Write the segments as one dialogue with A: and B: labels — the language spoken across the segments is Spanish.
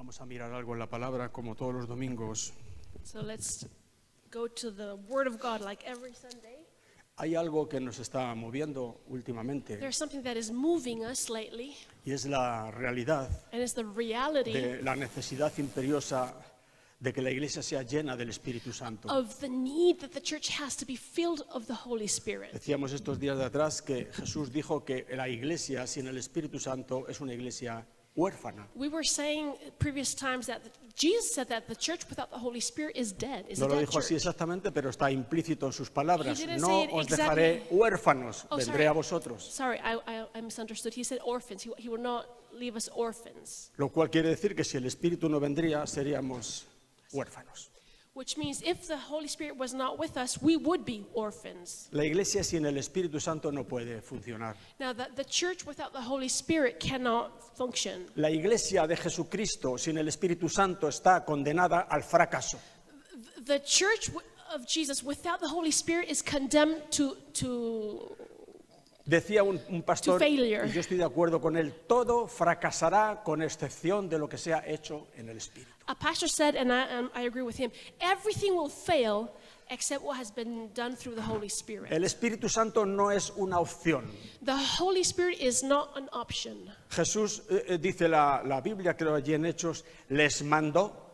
A: Vamos a mirar algo en la palabra como todos los domingos.
B: So let's go to the Word of God like every Sunday.
A: Hay algo que nos está moviendo últimamente
B: There's something that is moving us lately,
A: y es la realidad
B: and it's the reality
A: de la necesidad imperiosa de que la iglesia sea llena del Espíritu Santo.
B: of the need that the church has to be filled of the Holy Spirit.
A: Decíamos estos días de atrás que Jesús dijo que la iglesia sin el Espíritu Santo es una iglesia huérfana.
B: We were saying previous times that Jesus said that the church without the Holy Spirit is dead, is
A: No
B: a
A: lo
B: dead
A: dijo así
B: church.
A: exactamente, pero está implícito en sus palabras.
B: He didn't
A: No
B: say it
A: os
B: exactly.
A: dejaré huérfanos,
B: Oh,
A: vendré
B: sorry.
A: a vosotros.
B: Sorry, I misunderstood. He said orphans. He will not leave us orphans,
A: Lo cual quiere decir que si el Espíritu no vendría, seríamos huérfanos.
B: which means if the Holy Spirit was not with us, we would be orphans.
A: La iglesia sin el Espíritu Santo no puede funcionar.
B: Now, the church without the Holy Spirit cannot function.
A: La iglesia de Jesucristo sin el Espíritu Santo está condenada al fracaso.
B: The church of Jesus without the Holy Spirit is condemned to
A: Decía un pastor,
B: To failure.
A: y yo estoy de acuerdo con él, todo fracasará con excepción de lo que sea hecho en el Espíritu.
B: a pastor said, and I agree with him, everything will fail except what has been done through the Holy Spirit.
A: El Espíritu Santo no es una opción.
B: The Holy Spirit is not an option.
A: Jesús, dice la Biblia, creo allí en Hechos, les mandó.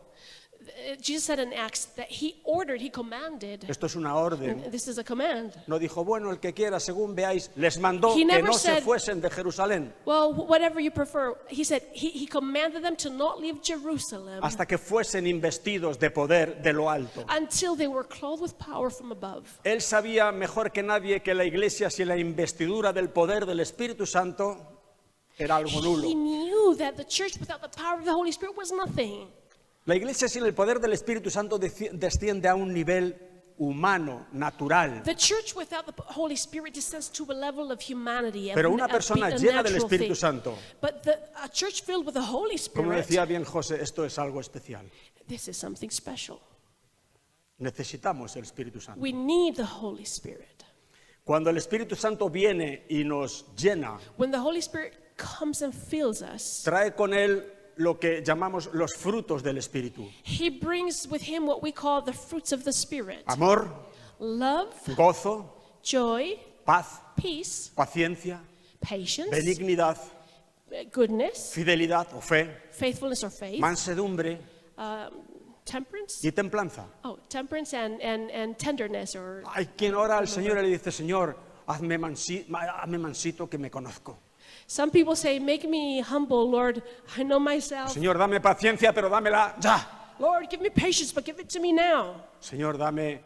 B: Jesus said in Acts that he ordered, he commanded.
A: Esto es una orden.
B: This is a command.
A: No dijo, bueno, el que quiera, según veáis, les mandó
B: He
A: que
B: never
A: no se
B: said-
A: fuesen de Jerusalén
B: Well, whatever you prefer. He said he commanded them to not leave Jerusalem
A: hasta que fuesen investidos de poder de lo alto.
B: until they were clothed with power from above.
A: Él sabía mejor que nadie que la iglesia sin la investidura del poder del Espíritu Santo era algo
B: He
A: nulo.
B: knew that the church without the power of the Holy Spirit was nothing.
A: La iglesia sin el poder del Espíritu Santo desciende a un nivel humano, natural.
B: The church without the Holy Spirit descends to a level of humanity.
A: Pero una persona llena del Espíritu Santo,
B: But a church filled with the Holy
A: como
B: Spirit,
A: decía bien José, esto es algo especial.
B: this is something special.
A: Necesitamos el Espíritu Santo.
B: We need the Holy Spirit.
A: Cuando el Espíritu Santo viene y nos llena,
B: When the Holy Spirit comes and fills us,
A: trae con él lo que llamamos los frutos del Espíritu.
B: He brings with Him what we call the fruits of the Spirit.
A: Amor,
B: Love,
A: gozo,
B: joy,
A: paz,
B: peace,
A: paciencia,
B: patience,
A: benignidad,
B: goodness,
A: fidelidad o fe,
B: faithfulness or faith,
A: mansedumbre
B: temperance.
A: y templanza.
B: Oh, temperance and tenderness or
A: Hay quien ora al Señor y le dice, Señor, hazme mansito que me conozco.
B: some people say, make me humble, Lord. I know myself.
A: Señor, dame paciencia, pero dámela ya.
B: Lord, give me patience, but give it to me now.
A: Señor, dame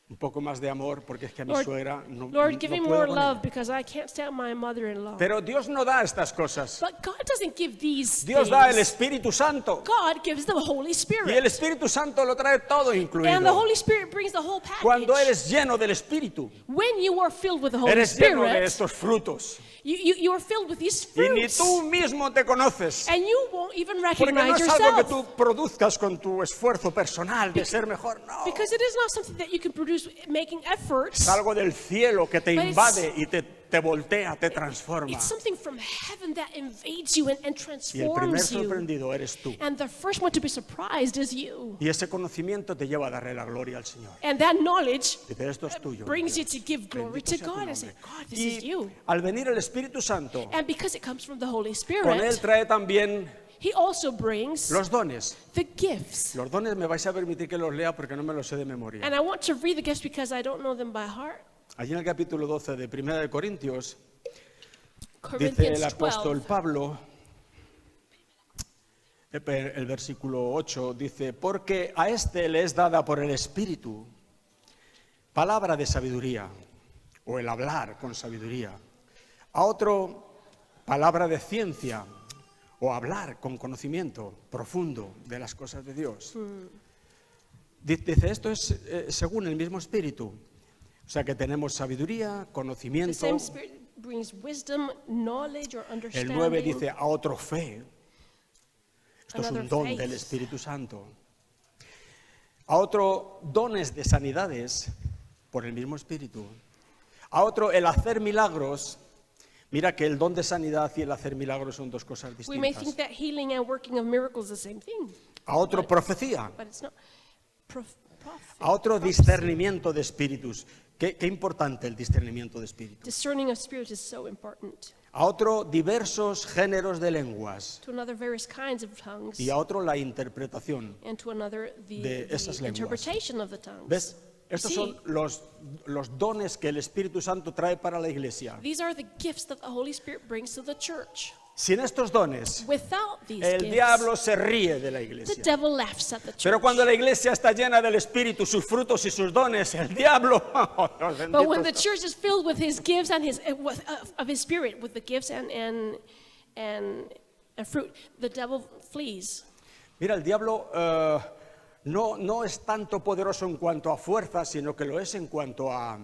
A: un poco más de amor, porque es que a mi
B: Lord,
A: suegra no
B: Lord, give me
A: puedo
B: more
A: con
B: love
A: ella.
B: because I can't stand my mother-in-law.
A: Pero Dios no da estas cosas.
B: But God doesn't give these
A: Dios da el
B: things.
A: Espíritu Santo.
B: God gives the Holy
A: Y el
B: Spirit.
A: Espíritu Santo lo trae todo
B: And the
A: incluido.
B: Holy Spirit brings the whole package.
A: Cuando eres lleno del Espíritu,
B: When you are filled with the Holy
A: eres lleno de
B: Spirit,
A: estos frutos.
B: you are filled with these
A: Y ni
B: fruits.
A: tú mismo te conoces.
B: And you won't even
A: Porque no
B: recognize
A: es algo que
B: yourself.
A: tú produzcas con tu esfuerzo personal de ser mejor. No.
B: Because it is not something that you can produce making efforts.
A: Es algo del cielo que te
B: But it's-
A: invade y te voltea, te transforma.
B: It's something from heaven that invades you and
A: Y el primer
B: transforms you.
A: sorprendido eres tú.
B: And the first one to be surprised is you.
A: Y ese conocimiento te lleva a darle la gloria al Señor.
B: And that knowledge
A: Dice, esto es tuyo.
B: brings you to give glory
A: Bendito
B: to
A: sea tu
B: God and
A: nombre.
B: say, God, this is
A: Y
B: you.
A: al venir el Espíritu Santo,
B: And because it comes from the Holy
A: con él
B: Spirit,
A: trae también
B: He also brings
A: los dones.
B: the gifts.
A: Los dones me vais a permitir que los lea porque no me los sé de memoria.
B: And I want to read the gifts because I don't know them by heart.
A: Allí en el capítulo 12 de 1 de Corintios, dice
B: Corinthians
A: el apóstol
B: 12.
A: Pablo, el versículo 8, dice, porque a este le es dada por el Espíritu palabra de sabiduría, o el hablar con sabiduría, a otro palabra de ciencia, o hablar con conocimiento profundo de las cosas de Dios. Dice, esto es según el mismo Espíritu. O sea que tenemos sabiduría,
B: The
A: conocimiento.
B: same Spirit brings wisdom, knowledge, or
A: El
B: understanding.
A: 9 dice a otro fe. Esto es un
B: Another
A: don
B: faith.
A: del Espíritu Santo. A otro dones de sanidades por el mismo Espíritu. A otro el hacer milagros Mira que el don de sanidad y el hacer milagros son dos cosas
B: We may think
A: distintas.
B: that healing and working of miracles is the same thing,
A: A otro profecía,
B: but it's not.
A: a otro discernimiento de espíritus. Qué importante el discernimiento de espíritus.
B: Discerning of spirits is so important.
A: A otro diversos géneros de lenguas
B: To another, various kinds of tongues,
A: y a otro la interpretación.
B: and to another,
A: de esas
B: the
A: lenguas.
B: interpretation of the tongues.
A: ¿Ves? Estos
B: Sí.
A: son los dones que el Espíritu Santo trae para la iglesia.
B: These are the gifts that the Holy Spirit brings to the church.
A: Sin estos dones,
B: Without these
A: el
B: gifts,
A: diablo se ríe de la
B: the
A: iglesia.
B: devil laughs at the church.
A: Pero cuando la iglesia está llena del Espíritu, sus frutos y sus dones, el diablo, oh, Dios bendito
B: But when the
A: sea.
B: church is filled with His gifts and of His Spirit, with the gifts and fruit, the devil flees.
A: Mira, el diablo no es tanto poderoso en cuanto a fuerza, sino que lo es en cuanto a...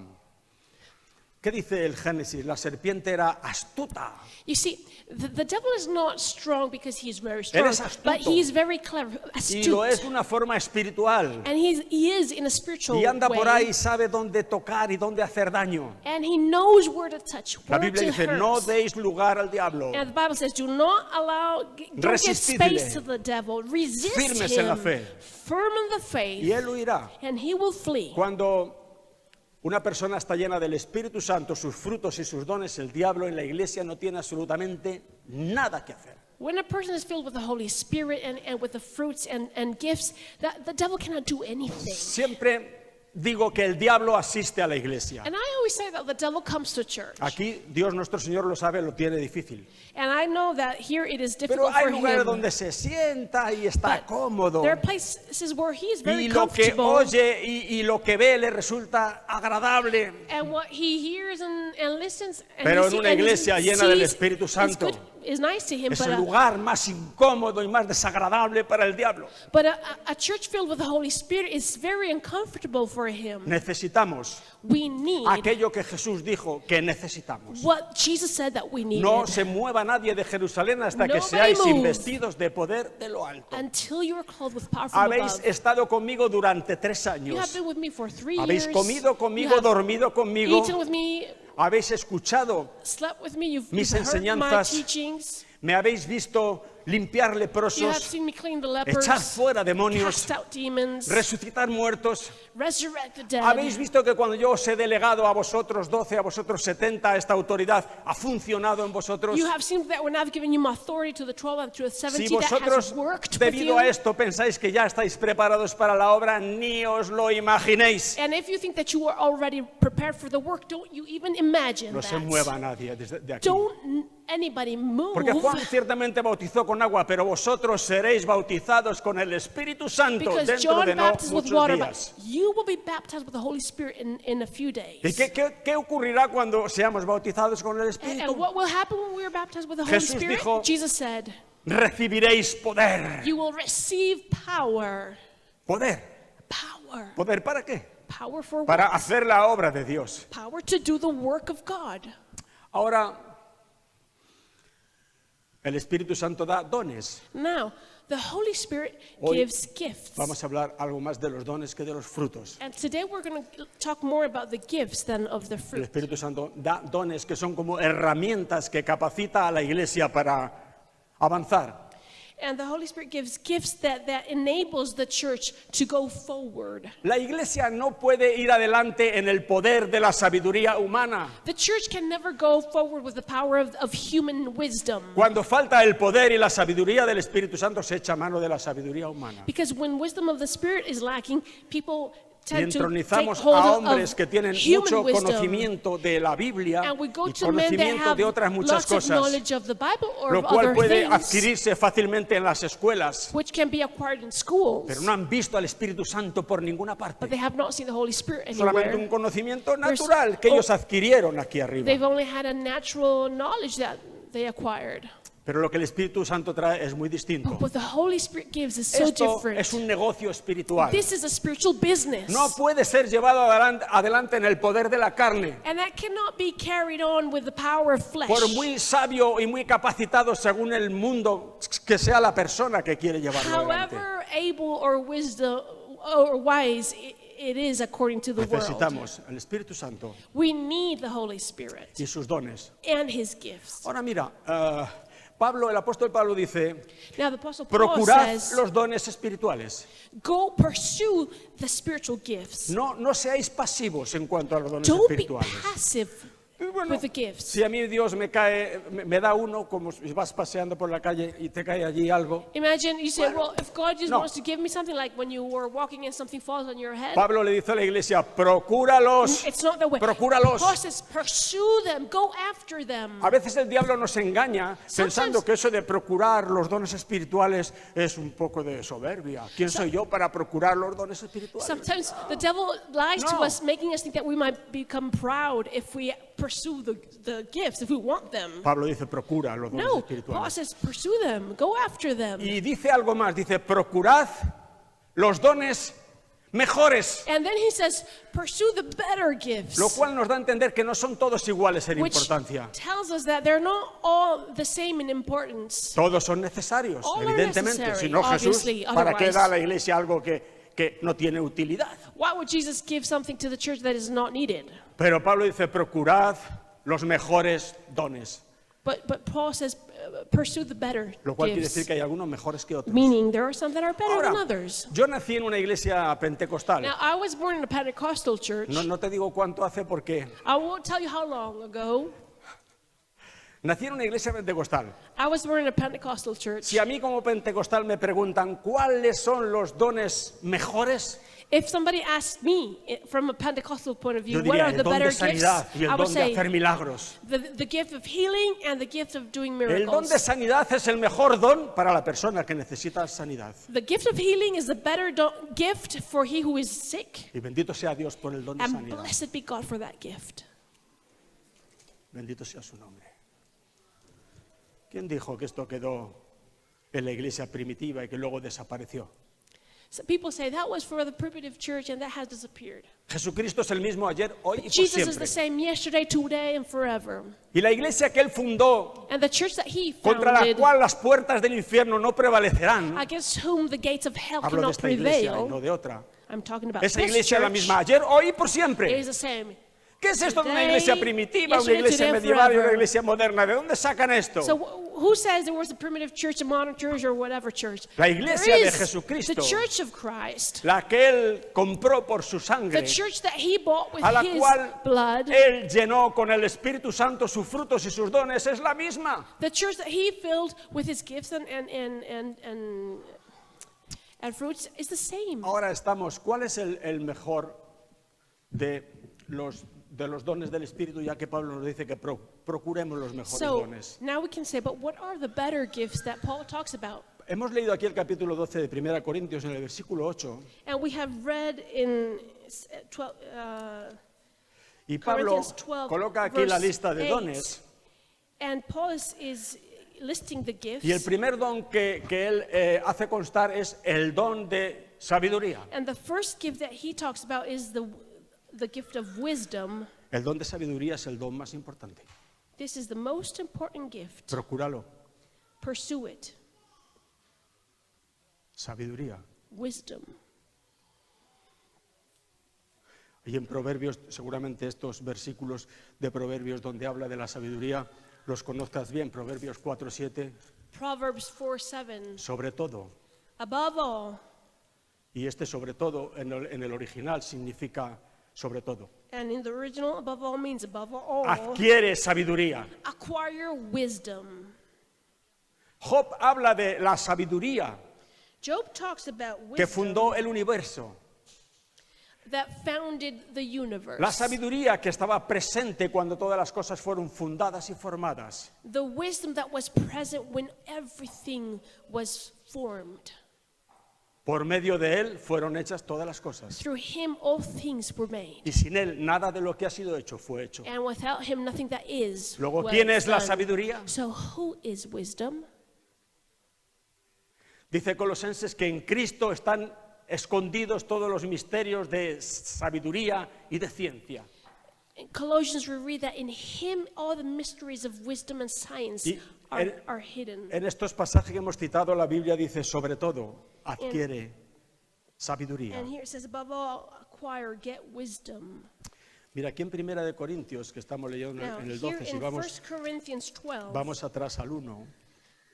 A: ¿Qué dice el Génesis? La serpiente era astuta.
B: You see, the devil is not strong because he's very strong,
A: es astuto.
B: but he's very clever,
A: Y lo es
B: astute,
A: de una forma espiritual.
B: and he is in a spiritual
A: Y anda por
B: way,
A: ahí y sabe dónde tocar y dónde hacer daño.
B: and he knows where to touch,
A: La
B: where
A: Biblia
B: to
A: dice,
B: hurt.
A: no deis lugar al diablo.
B: And the Bible says, do not allow, don't give
A: Resistidle.
B: space to the devil. Resist
A: Firmes en la
B: him,
A: fe.
B: firm in the faith,
A: Y él huirá.
B: and he will flee.
A: Cuando una persona está llena del Espíritu Santo, sus frutos y sus dones, el diablo en la iglesia no tiene absolutamente nada que hacer.
B: When a person is filled with the Holy Spirit and with the fruits and gifts, the devil cannot do anything.
A: Siempre digo que el diablo asiste a la iglesia.
B: And I always say that the devil comes to church.
A: Aquí Dios nuestro Señor lo sabe, lo tiene difícil.
B: And I know that here it is
A: Pero
B: difficult
A: hay
B: for
A: lugares
B: him.
A: donde se sienta y está
B: But
A: cómodo.
B: there are places where he is very
A: Y lo que
B: comfortable.
A: oye y lo que ve le resulta agradable.
B: And what he hears and listens and
A: Pero
B: he
A: en
B: see-
A: una
B: and he
A: iglesia llena del
B: sees
A: Espíritu
B: is
A: Santo,
B: good, is nice to him,
A: Es
B: but
A: el lugar más incómodo y más desagradable para el diablo.
B: a church filled with the Holy Spirit is very uncomfortable for him.
A: Necesitamos
B: We need
A: aquello que Jesús dijo que necesitamos.
B: what Jesus said that we needed.
A: No se mueva nadie de Jerusalén hasta que
B: Nobody
A: seáis
B: move.
A: investidos de poder de lo alto.
B: Until you are clothed with power from
A: Habéis
B: above.
A: estado conmigo durante 3
B: You have
A: años.
B: been with me for 3
A: Habéis
B: years.
A: comido
B: You
A: conmigo,
B: have
A: dormido conmigo.
B: eaten with me,
A: Habéis escuchado,
B: slept with me. You've
A: mis
B: heard my
A: enseñanzas.
B: teachings.
A: me habéis visto limpiar
B: You have
A: leprosos,
B: seen me clean the lepers,
A: echar fuera demonios,
B: cast out demons,
A: resucitar muertos.
B: resurrect the dead.
A: Habéis visto que cuando yo os he delegado a vosotros 12, a vosotros 70, esta autoridad ha funcionado en vosotros.
B: You have seen that when I've given you my authority to the 12 and to the 70,
A: Si
B: that has
A: vosotros,
B: worked with
A: debido
B: you.
A: a esto, pensáis que ya estáis preparados para la obra, ni os lo imaginéis.
B: And if you think that you are already prepared for the work, don't you even imagine
A: No se
B: that.
A: mueva nadie de aquí.
B: Don't anybody move.
A: Porque Juan ciertamente bautizó con agua, pero vosotros seréis bautizados con el Espíritu Santo
B: Because
A: dentro
B: John
A: de no
B: baptized with
A: muchos
B: water,
A: días.
B: but you will be baptized with the Holy Spirit in a few days.
A: ¿Y qué ocurrirá cuando seamos bautizados con el
B: And
A: Espíritu?
B: what will happen when we are baptized with the Holy
A: Jesús
B: Spirit?
A: dijo-
B: Jesus said,
A: Recibiréis poder.
B: you will receive power.
A: Poder.
B: Power.
A: ¿Poder para qué?
B: Power for
A: Para
B: what?
A: hacer la obra de Dios.
B: Power to do the work of God.
A: Ahora, el Espíritu Santo da dones.
B: Now, the Holy Spirit
A: Hoy
B: gives gifts.
A: Vamos a hablar algo más de los dones que de los frutos.
B: And today we're going to talk more about the gifts than of the
A: El
B: fruit.
A: Espíritu Santo da dones que son como herramientas que capacita a la iglesia para avanzar.
B: And the Holy Spirit gives gifts that enables the church to go forward.
A: La iglesia no puede ir adelante en el poder de la sabiduría humana.
B: The church can never go forward with the power of human wisdom.
A: Cuando falta el poder y la sabiduría del Espíritu Santo, se echa mano de la sabiduría humana.
B: Because when wisdom of the Spirit is lacking, people
A: Y
B: tend to take
A: entronizamos
B: hold
A: a
B: of
A: hombres que tienen
B: human
A: mucho
B: wisdom.
A: conocimiento de la Biblia
B: And we go
A: y
B: to men that
A: conocimiento
B: have
A: de otras muchas
B: lots of
A: cosas,
B: knowledge of the Bible or
A: lo
B: of
A: cual
B: other
A: puede
B: things,
A: adquirirse fácilmente en las escuelas,
B: which can be acquired in schools,
A: pero no han visto al Espíritu Santo por ninguna parte.
B: but they have not seen the Holy Spirit
A: Solamente
B: anywhere.
A: un conocimiento natural que ellos adquirieron aquí arriba.
B: They've only had a natural knowledge that they acquired.
A: Pero lo que el Espíritu Santo trae es muy distinto.
B: What the Holy Spirit gives is so
A: Esto
B: different.
A: es un negocio espiritual.
B: This is a spiritual business.
A: No puede ser llevado adelante en el poder de la carne.
B: And that cannot be carried on with the power of flesh.
A: Por muy sabio y muy capacitado según el mundo que sea la persona que quiere llevarlo adelante.
B: However able or wisdom or wise it is according to the world.
A: Necesitamos el Espíritu Santo
B: We need the Holy Spirit
A: y sus dones.
B: and His gifts.
A: Ahora mira, el apóstol Pablo dice,
B: Now the Apostle Paul
A: procurad
B: says,
A: los dones espirituales.
B: go pursue the spiritual gifts.
A: No seáis pasivos en cuanto a los dones
B: Don't be
A: espirituales.
B: passive
A: Y bueno,
B: with the gifts.
A: si a mí Dios me da uno, como si vas paseando por la calle y te cae allí algo.
B: Imagine you say,
A: Bueno,
B: well, if God just
A: no.
B: wants to give me something, like when you were walking and something falls on your head.
A: Pablo le dice a la iglesia, procúralos,
B: It's not the way.
A: procúralos.
B: Paul says, pursue them, go after them.
A: A veces el diablo nos engaña pensando
B: Sometimes-
A: que eso de procurar los dones espirituales es un poco de soberbia. ¿Quién soy yo para procurar los dones espirituales?
B: Sometimes the devil lies to
A: No.
B: us, making us think that we might become proud if we pursue the gifts, if we want them.
A: Pablo dice, procura los dones
B: No, Paul
A: espirituales.
B: says, pursue them, go after them.
A: Y dice algo más, dice, procurad los dones mejores.
B: And then he says, pursue the better gifts.
A: Lo cual nos da a entender que no son todos iguales en
B: Which
A: importancia.
B: tells us that they're not all the same in importance.
A: Todos son necesarios,
B: All are
A: evidentemente.
B: necessary,
A: Si no, Jesús,
B: obviously,
A: ¿para qué
B: otherwise-
A: da a la iglesia algo que no tiene utilidad?
B: Why would Jesus give something to the church that is not needed?
A: Pero Pablo dice, procurad los mejores dones.
B: But Paul says, pursue the better
A: Lo cual quiere
B: gifts.
A: decir que hay algunos mejores que otros.
B: Meaning there are some that are better than
A: Ahora,
B: others.
A: yo nací en una iglesia pentecostal.
B: Now, I was born in a Pentecostal church.
A: No te digo cuánto hace porque
B: I won't tell you how long ago.
A: nací en una iglesia pentecostal.
B: I was born in a Pentecostal church.
A: Si a mí como pentecostal me preguntan cuáles son los dones mejores,
B: If somebody asked me from a Pentecostal point of view,
A: yo
B: what
A: diría
B: are
A: el
B: the
A: don
B: better
A: de sanidad
B: gifts?
A: y el
B: I would
A: don de
B: say
A: hacer milagros.
B: the gift of healing and the gift of doing
A: El don
B: miracles.
A: de sanidad es el mejor don para la persona que necesita sanidad.
B: The gift of healing is the better gift for he who is sick.
A: Y bendito sea Dios por el don de
B: And
A: sanidad.
B: blessed be God for that gift.
A: Bendito sea su nombre. ¿Quién dijo que esto quedó en la iglesia primitiva y que luego desapareció?
B: So people say that was for the primitive church and that has disappeared.
A: Jesucristo es el mismo ayer, hoy y por
B: Jesus is
A: siempre.
B: the same yesterday, today, and forever.
A: Y la iglesia que él fundó,
B: And the church that he
A: contra la
B: founded,
A: cual las puertas del infierno no prevalecerán,
B: against whom the gates of hell
A: hablo de
B: cannot
A: esta iglesia y no
B: prevail,
A: de otra.
B: I'm talking about
A: Esa
B: this
A: iglesia es la
B: church.
A: misma ayer, hoy y por
B: It
A: siempre.
B: is the same.
A: ¿Qué es esto de una
B: Today,
A: iglesia primitiva, una
B: yesterday,
A: iglesia
B: today, and
A: medieval y una
B: forever.
A: iglesia moderna? ¿De dónde sacan esto?
B: So who says there was a primitive church, a modern church, or whatever church?
A: La iglesia
B: There
A: de
B: is
A: Jesucristo.
B: the church of Christ,
A: La que él compró por su sangre,
B: the church that he bought with
A: a la
B: his
A: cual
B: blood,
A: él llenó con el Espíritu Santo sus frutos y sus dones, es la misma.
B: the church that he filled with his gifts and fruits is the same.
A: Ahora estamos, ¿cuál es el mejor de los dones del Espíritu? Ya que Pablo nos dice que procuremos los mejores
B: So
A: dones.
B: now we can say, but what are the better gifts that Paul talks about?
A: Hemos leído aquí el capítulo 12 de 1 Corintios en el versículo 8
B: And we have read in 12,
A: y Pablo
B: Corinthians 12,
A: coloca aquí la
B: verse
A: lista de
B: 8.
A: dones
B: and Paul is listing the gifts.
A: y el primer don que él hace constar es el don de sabiduría.
B: And the first gift that he talks about is the gift of wisdom.
A: El don de sabiduría es el don más importante.
B: This is the most important gift.
A: Procúralo.
B: Pursue it.
A: Sabiduría.
B: Wisdom.
A: Y en Proverbios, seguramente estos versículos de Proverbios donde habla de la sabiduría, los conozcas bien. Proverbios 4:7,
B: Proverbs 4:7.
A: sobre todo.
B: Above all,
A: Y este sobre todo en el original significa sobre todo.
B: and in the original, above all means above all.
A: Adquiere sabiduría.
B: Acquire wisdom.
A: Job habla de la sabiduría
B: Job talks about
A: que
B: wisdom
A: fundó el universo.
B: that founded the universe.
A: La sabiduría que estaba presente cuando todas las cosas fueron fundadas y formadas.
B: The wisdom that was present when everything was formed.
A: Por medio de él fueron hechas todas las cosas.
B: Through him all things were made.
A: Y sin él nada de lo que ha sido hecho fue hecho.
B: And without him nothing that is.
A: Luego,
B: was
A: ¿quién es la
B: done.
A: sabiduría?
B: So who is wisdom?
A: Dice Colosenses que en Cristo están escondidos todos los misterios de sabiduría y de ciencia.
B: In Colossians we read that in him all the mysteries of wisdom and science
A: Y
B: are hidden.
A: en estos pasajes que hemos citado, la Biblia dice, sobre todo, adquiere sabiduría.
B: And here it says above all, acquire, get wisdom.
A: Mira, aquí en Primera de Corintios, que estamos leyendo
B: Now,
A: en el
B: here
A: 12, si
B: in
A: vamos,
B: 1 Corinthians 12,
A: vamos atrás al 1,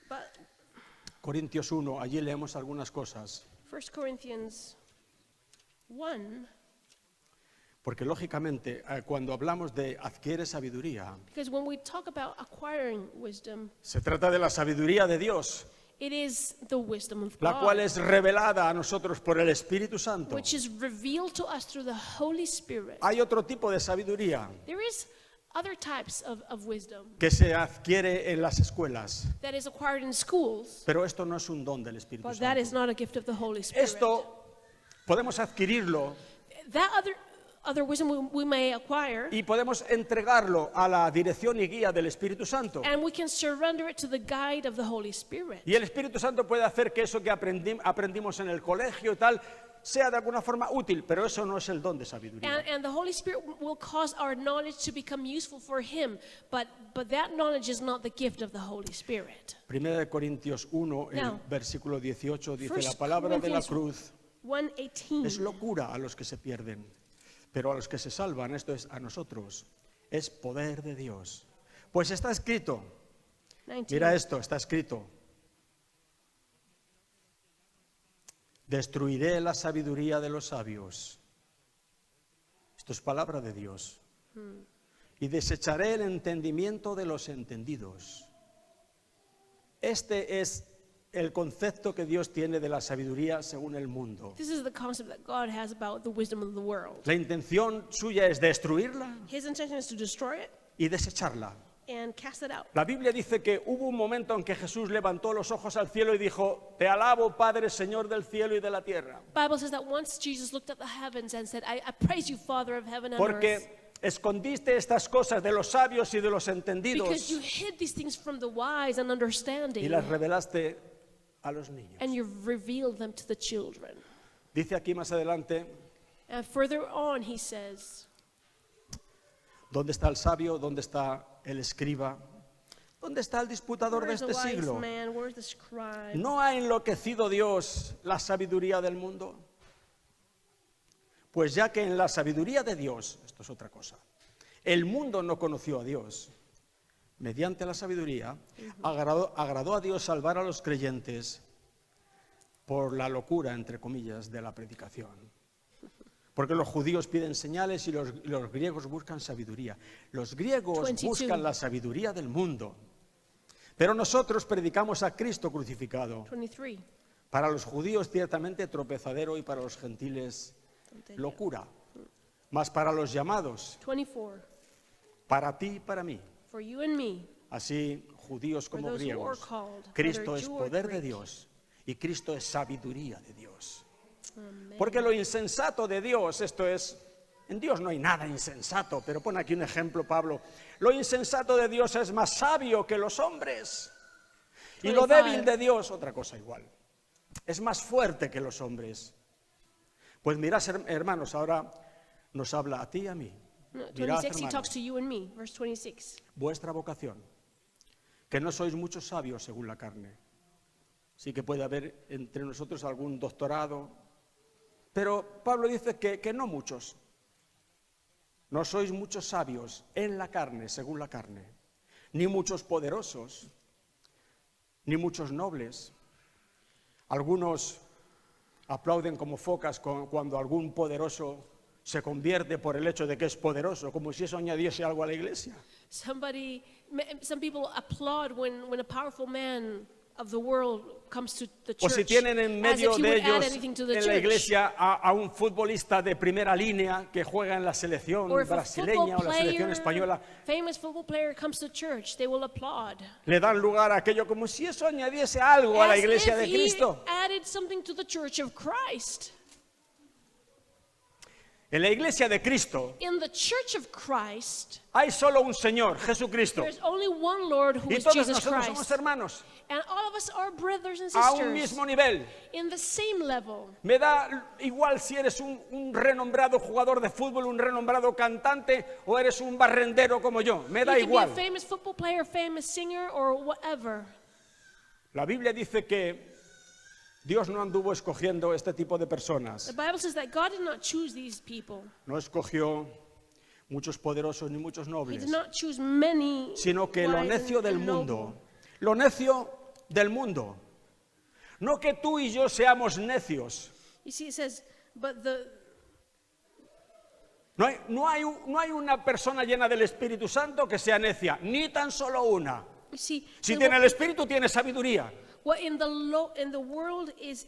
B: but
A: Corintios 1, allí leemos algunas cosas.
B: 1 Corinthians 1,
A: Porque lógicamente, cuando hablamos de adquiere sabiduría,
B: because when we talk about acquiring wisdom,
A: se trata de la sabiduría de Dios,
B: it is the wisdom of
A: la cual
B: God,
A: es revelada a nosotros por el Espíritu Santo.
B: which is revealed to us through the Holy Spirit.
A: Hay otro tipo de sabiduría
B: There is other types of wisdom
A: que se adquiere en las escuelas,
B: that is acquired in schools,
A: pero esto no es un don del Espíritu
B: but that is
A: Santo.
B: not a gift of the Holy Spirit.
A: Esto podemos adquirirlo
B: That other wisdom we may acquire,
A: y podemos entregarlo a la dirección y guía del Espíritu Santo.
B: and we can surrender it to the guide of the Holy Spirit.
A: Y el Espíritu Santo puede hacer que eso que aprendimos en el colegio y tal sea de alguna forma útil, pero eso no es el don de sabiduría.
B: And the Holy Spirit will cause our knowledge to become useful for Him, but that knowledge is not the gift of the Holy Spirit.
A: Primera de Corintios 1, el
B: Now,
A: versículo 18 dice,
B: 1
A: la palabra de la
B: Corinthians
A: cruz
B: 1:18.
A: es locura a los que se pierden, pero a los que se salvan, esto es a nosotros, es poder de Dios. Pues está escrito,
B: 19.
A: mira esto, está escrito, destruiré la sabiduría de los sabios. Esto es palabra de Dios. Y desecharé el entendimiento de los entendidos. Este es el concepto que Dios tiene de la sabiduría según el mundo.
B: This is the concept that God has about the wisdom of the world.
A: La intención suya es destruirla
B: His intention is to destroy it
A: y desecharla.
B: and cast it out.
A: La Biblia dice que hubo un momento en que Jesús levantó los ojos al cielo y dijo, te alabo, Padre, Señor del cielo y de la tierra.
B: Bible says that once Jesus looked at the heavens and said, I praise you, Father of heaven and earth,
A: Porque escondiste estas cosas de los sabios y de los
B: because
A: entendidos
B: you hid these things from the wise and understanding,
A: y las revelaste a los niños.
B: and you've revealed them to the children.
A: Dice aquí más adelante,
B: And further on, he says,
A: ¿dónde está el sabio? ¿Dónde está el escriba? ¿Dónde está el disputador de
B: where's the
A: este
B: wise
A: siglo?
B: man, where's the scribe?
A: ¿No ha enloquecido Dios la sabiduría del mundo? Pues ya que en la sabiduría de Dios, esto es otra cosa, el mundo no conoció a Dios, mediante la sabiduría, agradó a Dios salvar a los creyentes por la locura, entre comillas, de la predicación. Porque los judíos piden señales y los griegos buscan sabiduría. Los griegos
B: 22.
A: buscan la sabiduría del mundo. Pero nosotros predicamos a Cristo crucificado.
B: 23.
A: Para los judíos ciertamente tropezadero y para los gentiles locura. Mas para los llamados,
B: 24.
A: para ti y para mí,
B: For you and me,
A: así judíos como
B: those who are
A: griegos,
B: called,
A: Cristo
B: whether
A: es
B: Jew or
A: poder de
B: Greek.
A: Dios y Cristo es sabiduría de Dios.
B: Amen.
A: Porque lo insensato de Dios, esto es, en Dios no hay nada insensato, pero pone aquí un ejemplo Pablo, lo insensato de Dios es más sabio que los hombres y lo
B: 25.
A: débil de Dios, otra cosa igual, es más fuerte que los hombres. Pues mirad, hermanos, ahora nos habla a ti y a mí.
B: No,
A: Mirad,
B: 26, he
A: hermanos,
B: talks to you and me. Verse 26.
A: vuestra vocación, que no sois muchos sabios según la carne. Sí que puede haber entre nosotros algún doctorado, pero Pablo dice que no muchos. No sois muchos sabios en la carne, según la carne, ni muchos poderosos, ni muchos nobles. Algunos aplauden como focas cuando algún poderoso se convierte por el hecho de que es poderoso, como si eso añadiese algo a la iglesia.
B: Some people applaud when a powerful man of the world comes to the
A: O
B: church,
A: si tienen en
B: as
A: medio
B: if he
A: de
B: would add
A: ellos
B: anything to the
A: en la
B: church.
A: iglesia a un futbolista de primera línea que juega en la selección
B: Or if a
A: brasileña o
B: football
A: la selección
B: player,
A: española,
B: famous football player comes to church, they will applaud.
A: le dan lugar a aquello como si eso añadiese algo a la
B: As
A: iglesia
B: if
A: de
B: he
A: Cristo.
B: added something to the church of Christ.
A: En la iglesia de Cristo
B: In the church of Christ,
A: hay solo un Señor, Jesucristo.
B: there's only one Lord who
A: Y
B: is
A: todos
B: Jesus
A: nosotros somos
B: Christ.
A: hermanos,
B: And all of us are brothers and
A: a un
B: sisters
A: mismo nivel.
B: in the same level.
A: Me da igual si eres un renombrado jugador de fútbol, un renombrado cantante o eres un barrendero como yo. Me
B: You
A: da
B: can be a
A: igual.
B: famous football player, famous singer, or whatever.
A: La Biblia dice que Dios no anduvo escogiendo este tipo de personas.
B: The Bible says that God did not choose these people.
A: No escogió muchos poderosos ni muchos
B: He
A: nobles,
B: did not choose many
A: sino que lo
B: wise
A: necio del
B: and noble.
A: mundo, lo necio del mundo. No que tú y yo seamos necios.
B: You see, it says, but
A: No hay una persona llena del Espíritu Santo que sea necia, ni tan solo una.
B: you see,
A: Si
B: the-
A: tiene el Espíritu, tiene sabiduría.
B: what in the world is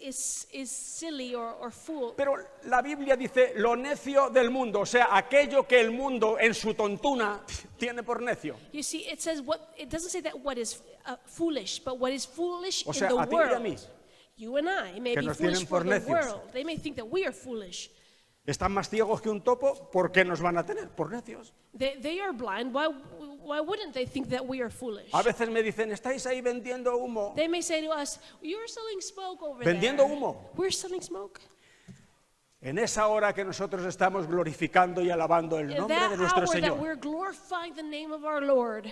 B: silly or fool.
A: Pero la Biblia dice lo necio del mundo, o sea, aquello que el mundo en su tontuna tiene por necio.
B: You see, it says it doesn't say that what is foolish, but what is foolish
A: O sea,
B: in the
A: a ti y a
B: world.
A: mí,
B: You and I may
A: que
B: be
A: nos
B: foolish
A: tienen
B: for
A: por
B: the
A: necios.
B: world. They may think that we are foolish.
A: Están más ciegos que un topo, ¿por qué nos van a tener? Por necios.
B: They are blind. Why wouldn't they think that we are foolish?
A: A veces me dicen, estáis ahí vendiendo humo.
B: They may say to us, "You're selling smoke over
A: Vendiendo
B: there."
A: humo.
B: We're selling smoke.
A: En esa hora que nosotros estamos glorificando y alabando el
B: In
A: nombre
B: that
A: de nuestro
B: hour that
A: Señor.
B: we're glorifying the name of our Lord.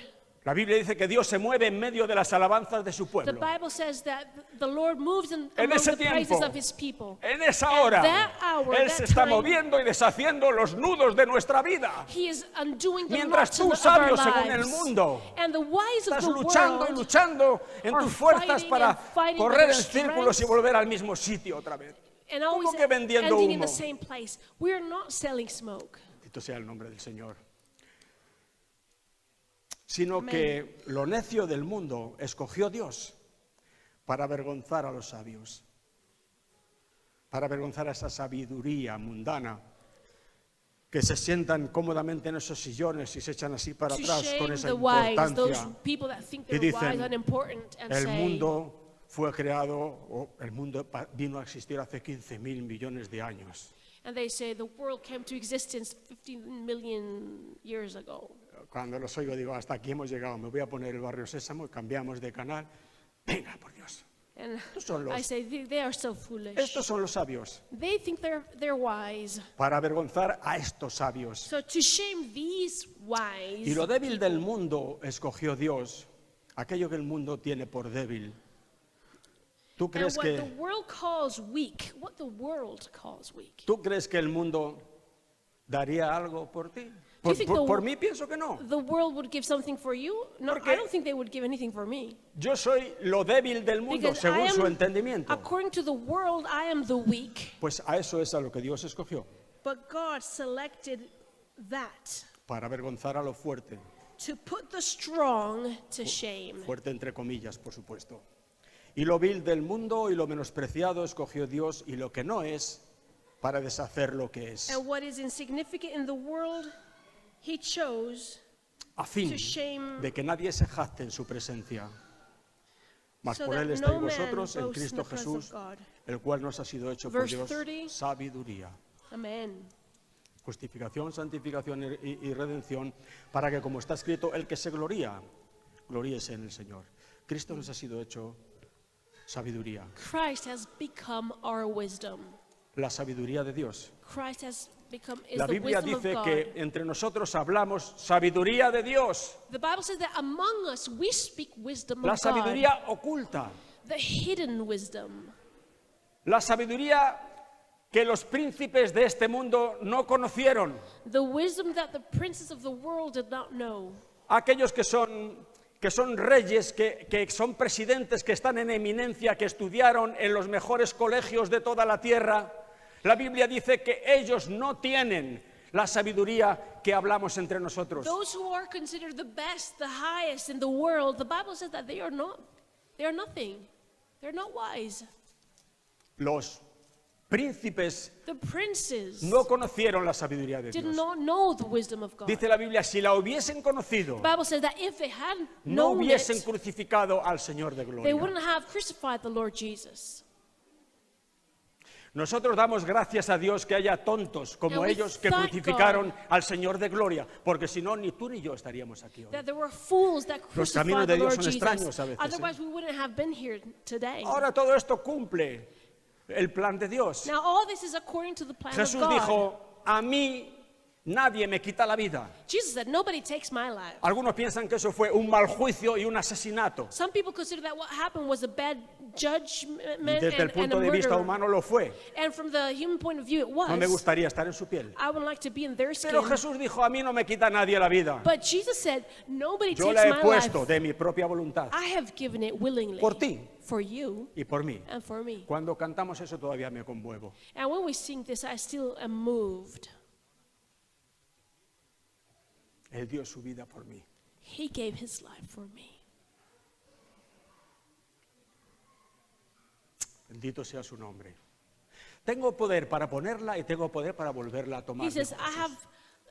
A: La Biblia dice que Dios se mueve en medio de las alabanzas de su
B: The
A: pueblo.
B: Bible says that the Lord moves
A: En
B: among
A: ese
B: the praises
A: tiempo,
B: of His people.
A: en esa
B: At
A: hora,
B: that hour,
A: Él
B: that
A: se está
B: time,
A: moviendo y deshaciendo los nudos de nuestra vida.
B: He is undoing the
A: Mientras
B: knots
A: tú,
B: of our
A: sabio según el
B: lives.
A: mundo,
B: And the wise of
A: Estás
B: the
A: luchando y
B: world
A: luchando en
B: are
A: tus fuerzas
B: fighting
A: para
B: and fighting
A: correr
B: with
A: en
B: their
A: círculos y
B: strength.
A: volver al mismo sitio otra vez.
B: and always
A: que vendiendo
B: ending in
A: humo?
B: the same place. We're not selling smoke.
A: Bendito sea el nombre del Señor. Sino
B: Amén.
A: que lo necio del mundo escogió Dios para avergonzar a los sabios, para avergonzar a esa sabiduría mundana que se sientan cómodamente en esos sillones y se echan así para
B: To
A: atrás con
B: shame
A: esa
B: the wise, those
A: importancia.
B: people that think
A: Y
B: they're wise
A: dicen,
B: and important, and
A: El
B: say,
A: mundo fue creado, o el mundo vino a existir hace 15.000 millones de años.
B: and they say the world came to existence 15 million years ago.
A: Cuando los oigo digo, hasta aquí hemos llegado, me voy a poner el Barrio Sésamo y cambiamos de canal. Venga, por Dios.
B: And
A: Estos son
B: I
A: los,
B: say they are so foolish.
A: estos son los sabios,
B: They think they're wise.
A: para avergonzar a estos sabios.
B: So to shame these wise,
A: Y lo débil del mundo escogió Dios, aquello que el mundo tiene por débil. ¿Tú
B: and
A: crees
B: what the
A: que,
B: world calls weak, what the world calls weak.
A: ¿tú crees que el mundo daría algo por ti?
B: Do you think the-
A: Por mí pienso que no.
B: The world would give something for you? No,
A: Porque-
B: I don't think they would give anything for me.
A: Yo soy lo débil del mundo,
B: Because I
A: según su
B: am,
A: entendimiento.
B: according to the world, I am the weak.
A: Pues a eso es a lo que Dios escogió,
B: But God selected that
A: para avergonzar a lo fuerte.
B: to put the strong to shame.
A: Fuerte entre comillas, por supuesto. Y lo vil del mundo y lo menospreciado escogió Dios, y lo que no es, para deshacer lo que es,
B: And what is insignificant in the world, He chose
A: a fin
B: to shame,
A: de que nadie se jacte en su presencia. Mas
B: so
A: por
B: that
A: Él
B: no
A: estáis
B: man
A: vosotros en
B: boast in
A: Cristo
B: the presence
A: Jesús,
B: of God.
A: el cual nos ha sido hecho por
B: Verse
A: Dios
B: 30.
A: sabiduría,
B: Amen.
A: justificación, santificación y redención, para que, como está escrito, el que se gloría, gloríese en el Señor. Cristo nos ha sido hecho sabiduría,
B: Christ has become our wisdom.
A: la sabiduría de Dios.
B: Christ has become is
A: La
B: the
A: Biblia
B: wisdom of
A: dice
B: God.
A: que entre nosotros hablamos sabiduría de Dios,
B: The Bible says that among us we speak wisdom
A: la
B: of God,
A: sabiduría oculta,
B: the hidden wisdom,
A: la sabiduría que los príncipes de este mundo no conocieron,
B: the wisdom that the princes of the world did not know.
A: aquellos que son reyes, que son presidentes, que están en eminencia, que estudiaron en los mejores colegios de toda la tierra. La Biblia dice que ellos no tienen la sabiduría que hablamos entre nosotros.
B: Those who are considered the best, the highest in the world, the Bible says that they are nothing. They're not wise.
A: Los príncipes
B: The princes
A: no conocieron la sabiduría de
B: did
A: Dios.
B: not know the wisdom of God.
A: Dice la Biblia, si la hubiesen conocido,
B: The Bible says that if they had
A: no
B: known
A: hubiesen
B: it,
A: crucificado al Señor de
B: they
A: gloria.
B: wouldn't have crucified the Lord Jesus.
A: Nosotros damos gracias a Dios que haya tontos como
B: And we
A: ellos que
B: thank
A: crucificaron al Señor de gloria, porque si no, ni tú ni yo estaríamos aquí hoy.
B: That there were fools that
A: Los caminos
B: crucified
A: de
B: the
A: Dios
B: Lord
A: son
B: Jesus.
A: extraños a veces,
B: Otherwise, we wouldn't have been here today.
A: Ahora todo esto cumple el plan de Dios.
B: Now, all this is according to the plan
A: Jesús
B: of God.
A: dijo, a mí nadie me quita la vida.
B: Jesus said, nobody takes my life.
A: Algunos piensan que eso fue un mal juicio y un asesinato.
B: Some people consider that what happened was a bad judgment
A: Desde el
B: and a
A: punto de vista
B: murder.
A: humano lo fue.
B: And from the human point of view, it
A: No me
B: was.
A: gustaría estar en su piel.
B: I would like to be in their skin.
A: Pero Jesús dijo, a mí no me quita nadie la vida.
B: But Jesus said, nobody
A: Yo
B: takes
A: la he
B: my
A: puesto
B: life.
A: de mi propia voluntad
B: I have given it willingly.
A: por ti
B: For you
A: y por mí.
B: and for me.
A: Cuando cantamos eso todavía me conmuevo.
B: And when we sing this, I still am moved.
A: Él dio su vida por mí.
B: He gave his life for me.
A: Bendito sea su nombre. Tengo poder para ponerla y tengo poder para volverla a tomar.
B: He says,
A: dijo
B: I
A: Jesús.
B: have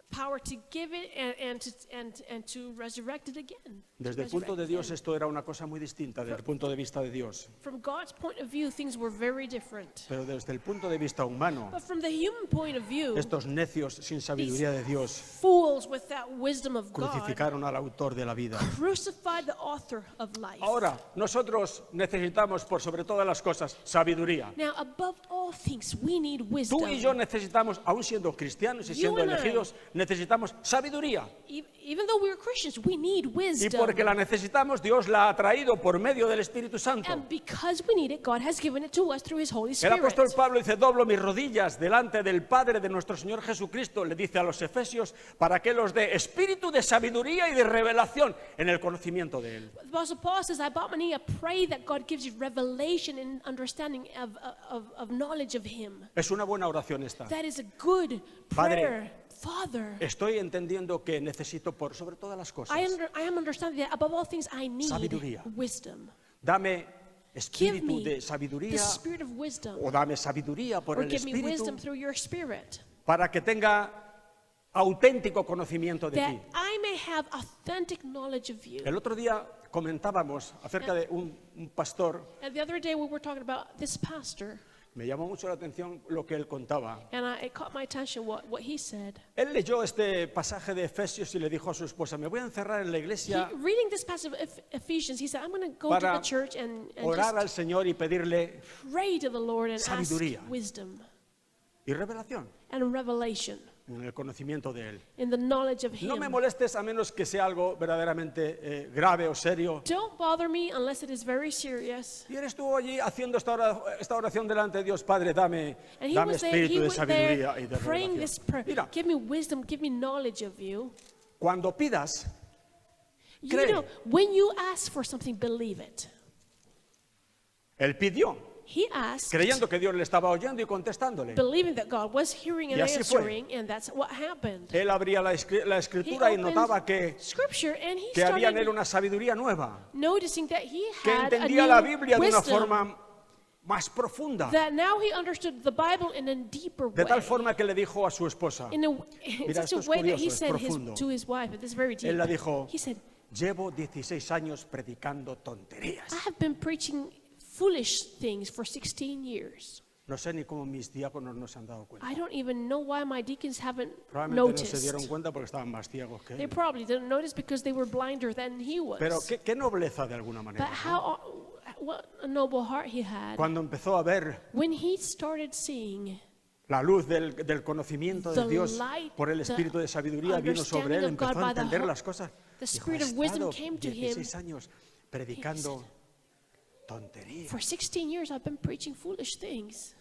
B: power to give it and to resurrect it again.
A: Desde el punto de Dios esto era una cosa muy distinta, desde el punto de vista de Dios.
B: From God's point of view, things were very different.
A: Pero desde el punto de vista humano,
B: But from the human point of view,
A: estos necios sin sabiduría de Dios
B: fools without wisdom of God
A: crucificaron al autor de la vida.
B: crucified the author of life.
A: Ahora, nosotros necesitamos por sobre todas las cosas sabiduría.
B: Now, above all things, we need
A: Tú
B: wisdom.
A: y yo necesitamos, aún siendo cristianos y siendo
B: and I.
A: elegidos, necesitamos sabiduría.
B: Even though we're Christians, we need
A: Y
B: wisdom.
A: porque la necesitamos, Dios la ha traído por medio del Espíritu Santo.
B: And because we need it, God has given it to us through His Holy
A: El
B: Spirit.
A: apóstol Pablo dice, doblo mis rodillas delante del Padre de nuestro Señor Jesucristo, le dice a los efesios, para que los dé espíritu de sabiduría y de revelación en el conocimiento de Él.
B: The Apostle Paul says, I bow my knee, I pray that God gives you revelation and understanding of knowledge of Him.
A: Es una buena oración esta.
B: That is a good
A: Padre,
B: prayer. Father,
A: Estoy entendiendo que necesito por sobre todas las cosas,
B: I am understanding that above all things I need
A: Sabiduría.
B: wisdom.
A: dame
B: Give
A: espíritu
B: me
A: de
B: the
A: sabiduría
B: spirit of wisdom.
A: o dame sabiduría por
B: Or
A: el
B: give me wisdom
A: Espíritu
B: through your spirit.
A: para que tenga auténtico conocimiento de
B: That
A: ti.
B: I may have authentic knowledge of you.
A: El otro día comentábamos acerca de un pastor.
B: And the other day we were talking about this pastor,
A: Me llamó mucho la atención lo que él contaba.
B: and it caught my attention what he said.
A: Él leyó este pasaje de Efesios y le dijo a su esposa, me voy a encerrar en la iglesia
B: Reading this passage of Ephesians, he said, I'm going to go to
A: para
B: the church and
A: orar al
B: just
A: Señor y pedirle
B: pray to the Lord and
A: Sabiduría.
B: ask wisdom
A: y revelación
B: and revelation
A: en el conocimiento de Él.
B: in the knowledge of
A: No me
B: Him.
A: molestes a menos que sea algo verdaderamente grave o serio.
B: Don't bother me unless it is very serious.
A: Y él estuvo allí haciendo esta oración delante de Dios. Padre, dame
B: And he
A: dame
B: was there, he
A: espíritu de
B: was
A: sabiduría
B: there
A: y de
B: praying this prayer.
A: revelación. Mira,
B: Give me wisdom, give me knowledge of you.
A: cuando pidas,
B: You
A: Cree.
B: know, when you ask for something, believe it.
A: él pidió,
B: He asked,
A: creyendo que Dios le estaba oyendo y contestándole.
B: believing that God was hearing and
A: Y así fue.
B: answering, and that's what happened.
A: Él abría la
B: He
A: escritura y
B: opened
A: notaba que
B: Scripture, and he
A: había en él
B: started
A: una sabiduría nueva,
B: noticing that he
A: que
B: had a
A: entendía la
B: new
A: Biblia de una
B: wisdom,
A: forma más profunda,
B: that now he understood the Bible in a deeper
A: de
B: way.
A: tal forma que le dijo a su esposa,
B: In
A: Mira,
B: such a
A: esto es
B: way that he
A: curioso, es
B: said
A: profundo.
B: to his wife, and this is very deep.
A: él le dijo,
B: He said,
A: llevo 16 años predicando tonterías.
B: I have been preaching foolish things for 16 years.
A: No sé ni cómo mis diáconos no se han dado cuenta.
B: I don't even know why my deacons haven't
A: Probablemente no se dieron
B: noticed.
A: cuenta porque estaban más ciegos que
B: They
A: él.
B: probably didn't notice because they were blinder than he was.
A: Pero qué nobleza de alguna
B: But
A: manera. ¿no?
B: what a noble heart he had.
A: Cuando empezó a ver
B: When he started seeing
A: la luz del conocimiento de
B: the
A: Dios
B: light,
A: por el
B: the
A: espíritu de sabiduría vino sobre él,
B: understanding of God
A: empezó a
B: by the
A: entender
B: ho-
A: las cosas.
B: the
A: Dijo,
B: spirit
A: he
B: of wisdom
A: estado
B: came to him.
A: 16 años predicando tonterías.
B: for 16 years I've been preaching foolish things.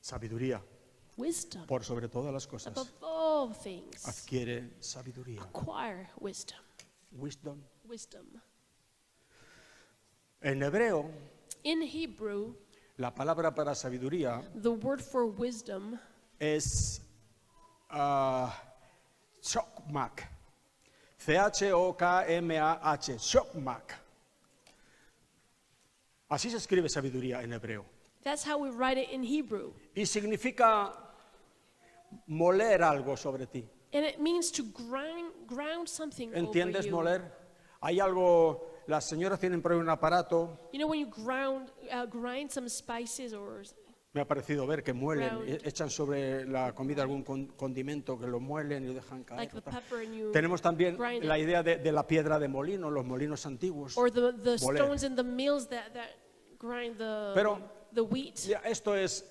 A: Sabiduría,
B: Wisdom.
A: por sobre todas las cosas.
B: Above all things,
A: Adquiere sabiduría.
B: acquire wisdom.
A: Wisdom.
B: Wisdom.
A: En hebreo,
B: In Hebrew,
A: la palabra para sabiduría
B: the word for wisdom
A: es chokmak. C-H-O-K-M-A-H. Chokmak. Así se escribe sabiduría en hebreo.
B: that's how we write it in Hebrew.
A: Y significa moler algo sobre ti.
B: And it means to ground something over
A: ¿Entiendes
B: you.
A: moler? Hay algo, las señoras tienen por ahí un aparato,
B: You know when you grind some spices or
A: me ha parecido ver que muelen,
B: Ground.
A: echan sobre la comida algún condimento que lo muelen y lo dejan caer.
B: like the pepper and you
A: Tenemos también
B: grind
A: la
B: it.
A: idea de la piedra de molino, los molinos antiguos.
B: or the
A: moler.
B: stones in the mills that grind the
A: Pero
B: the wheat.
A: Ya, esto es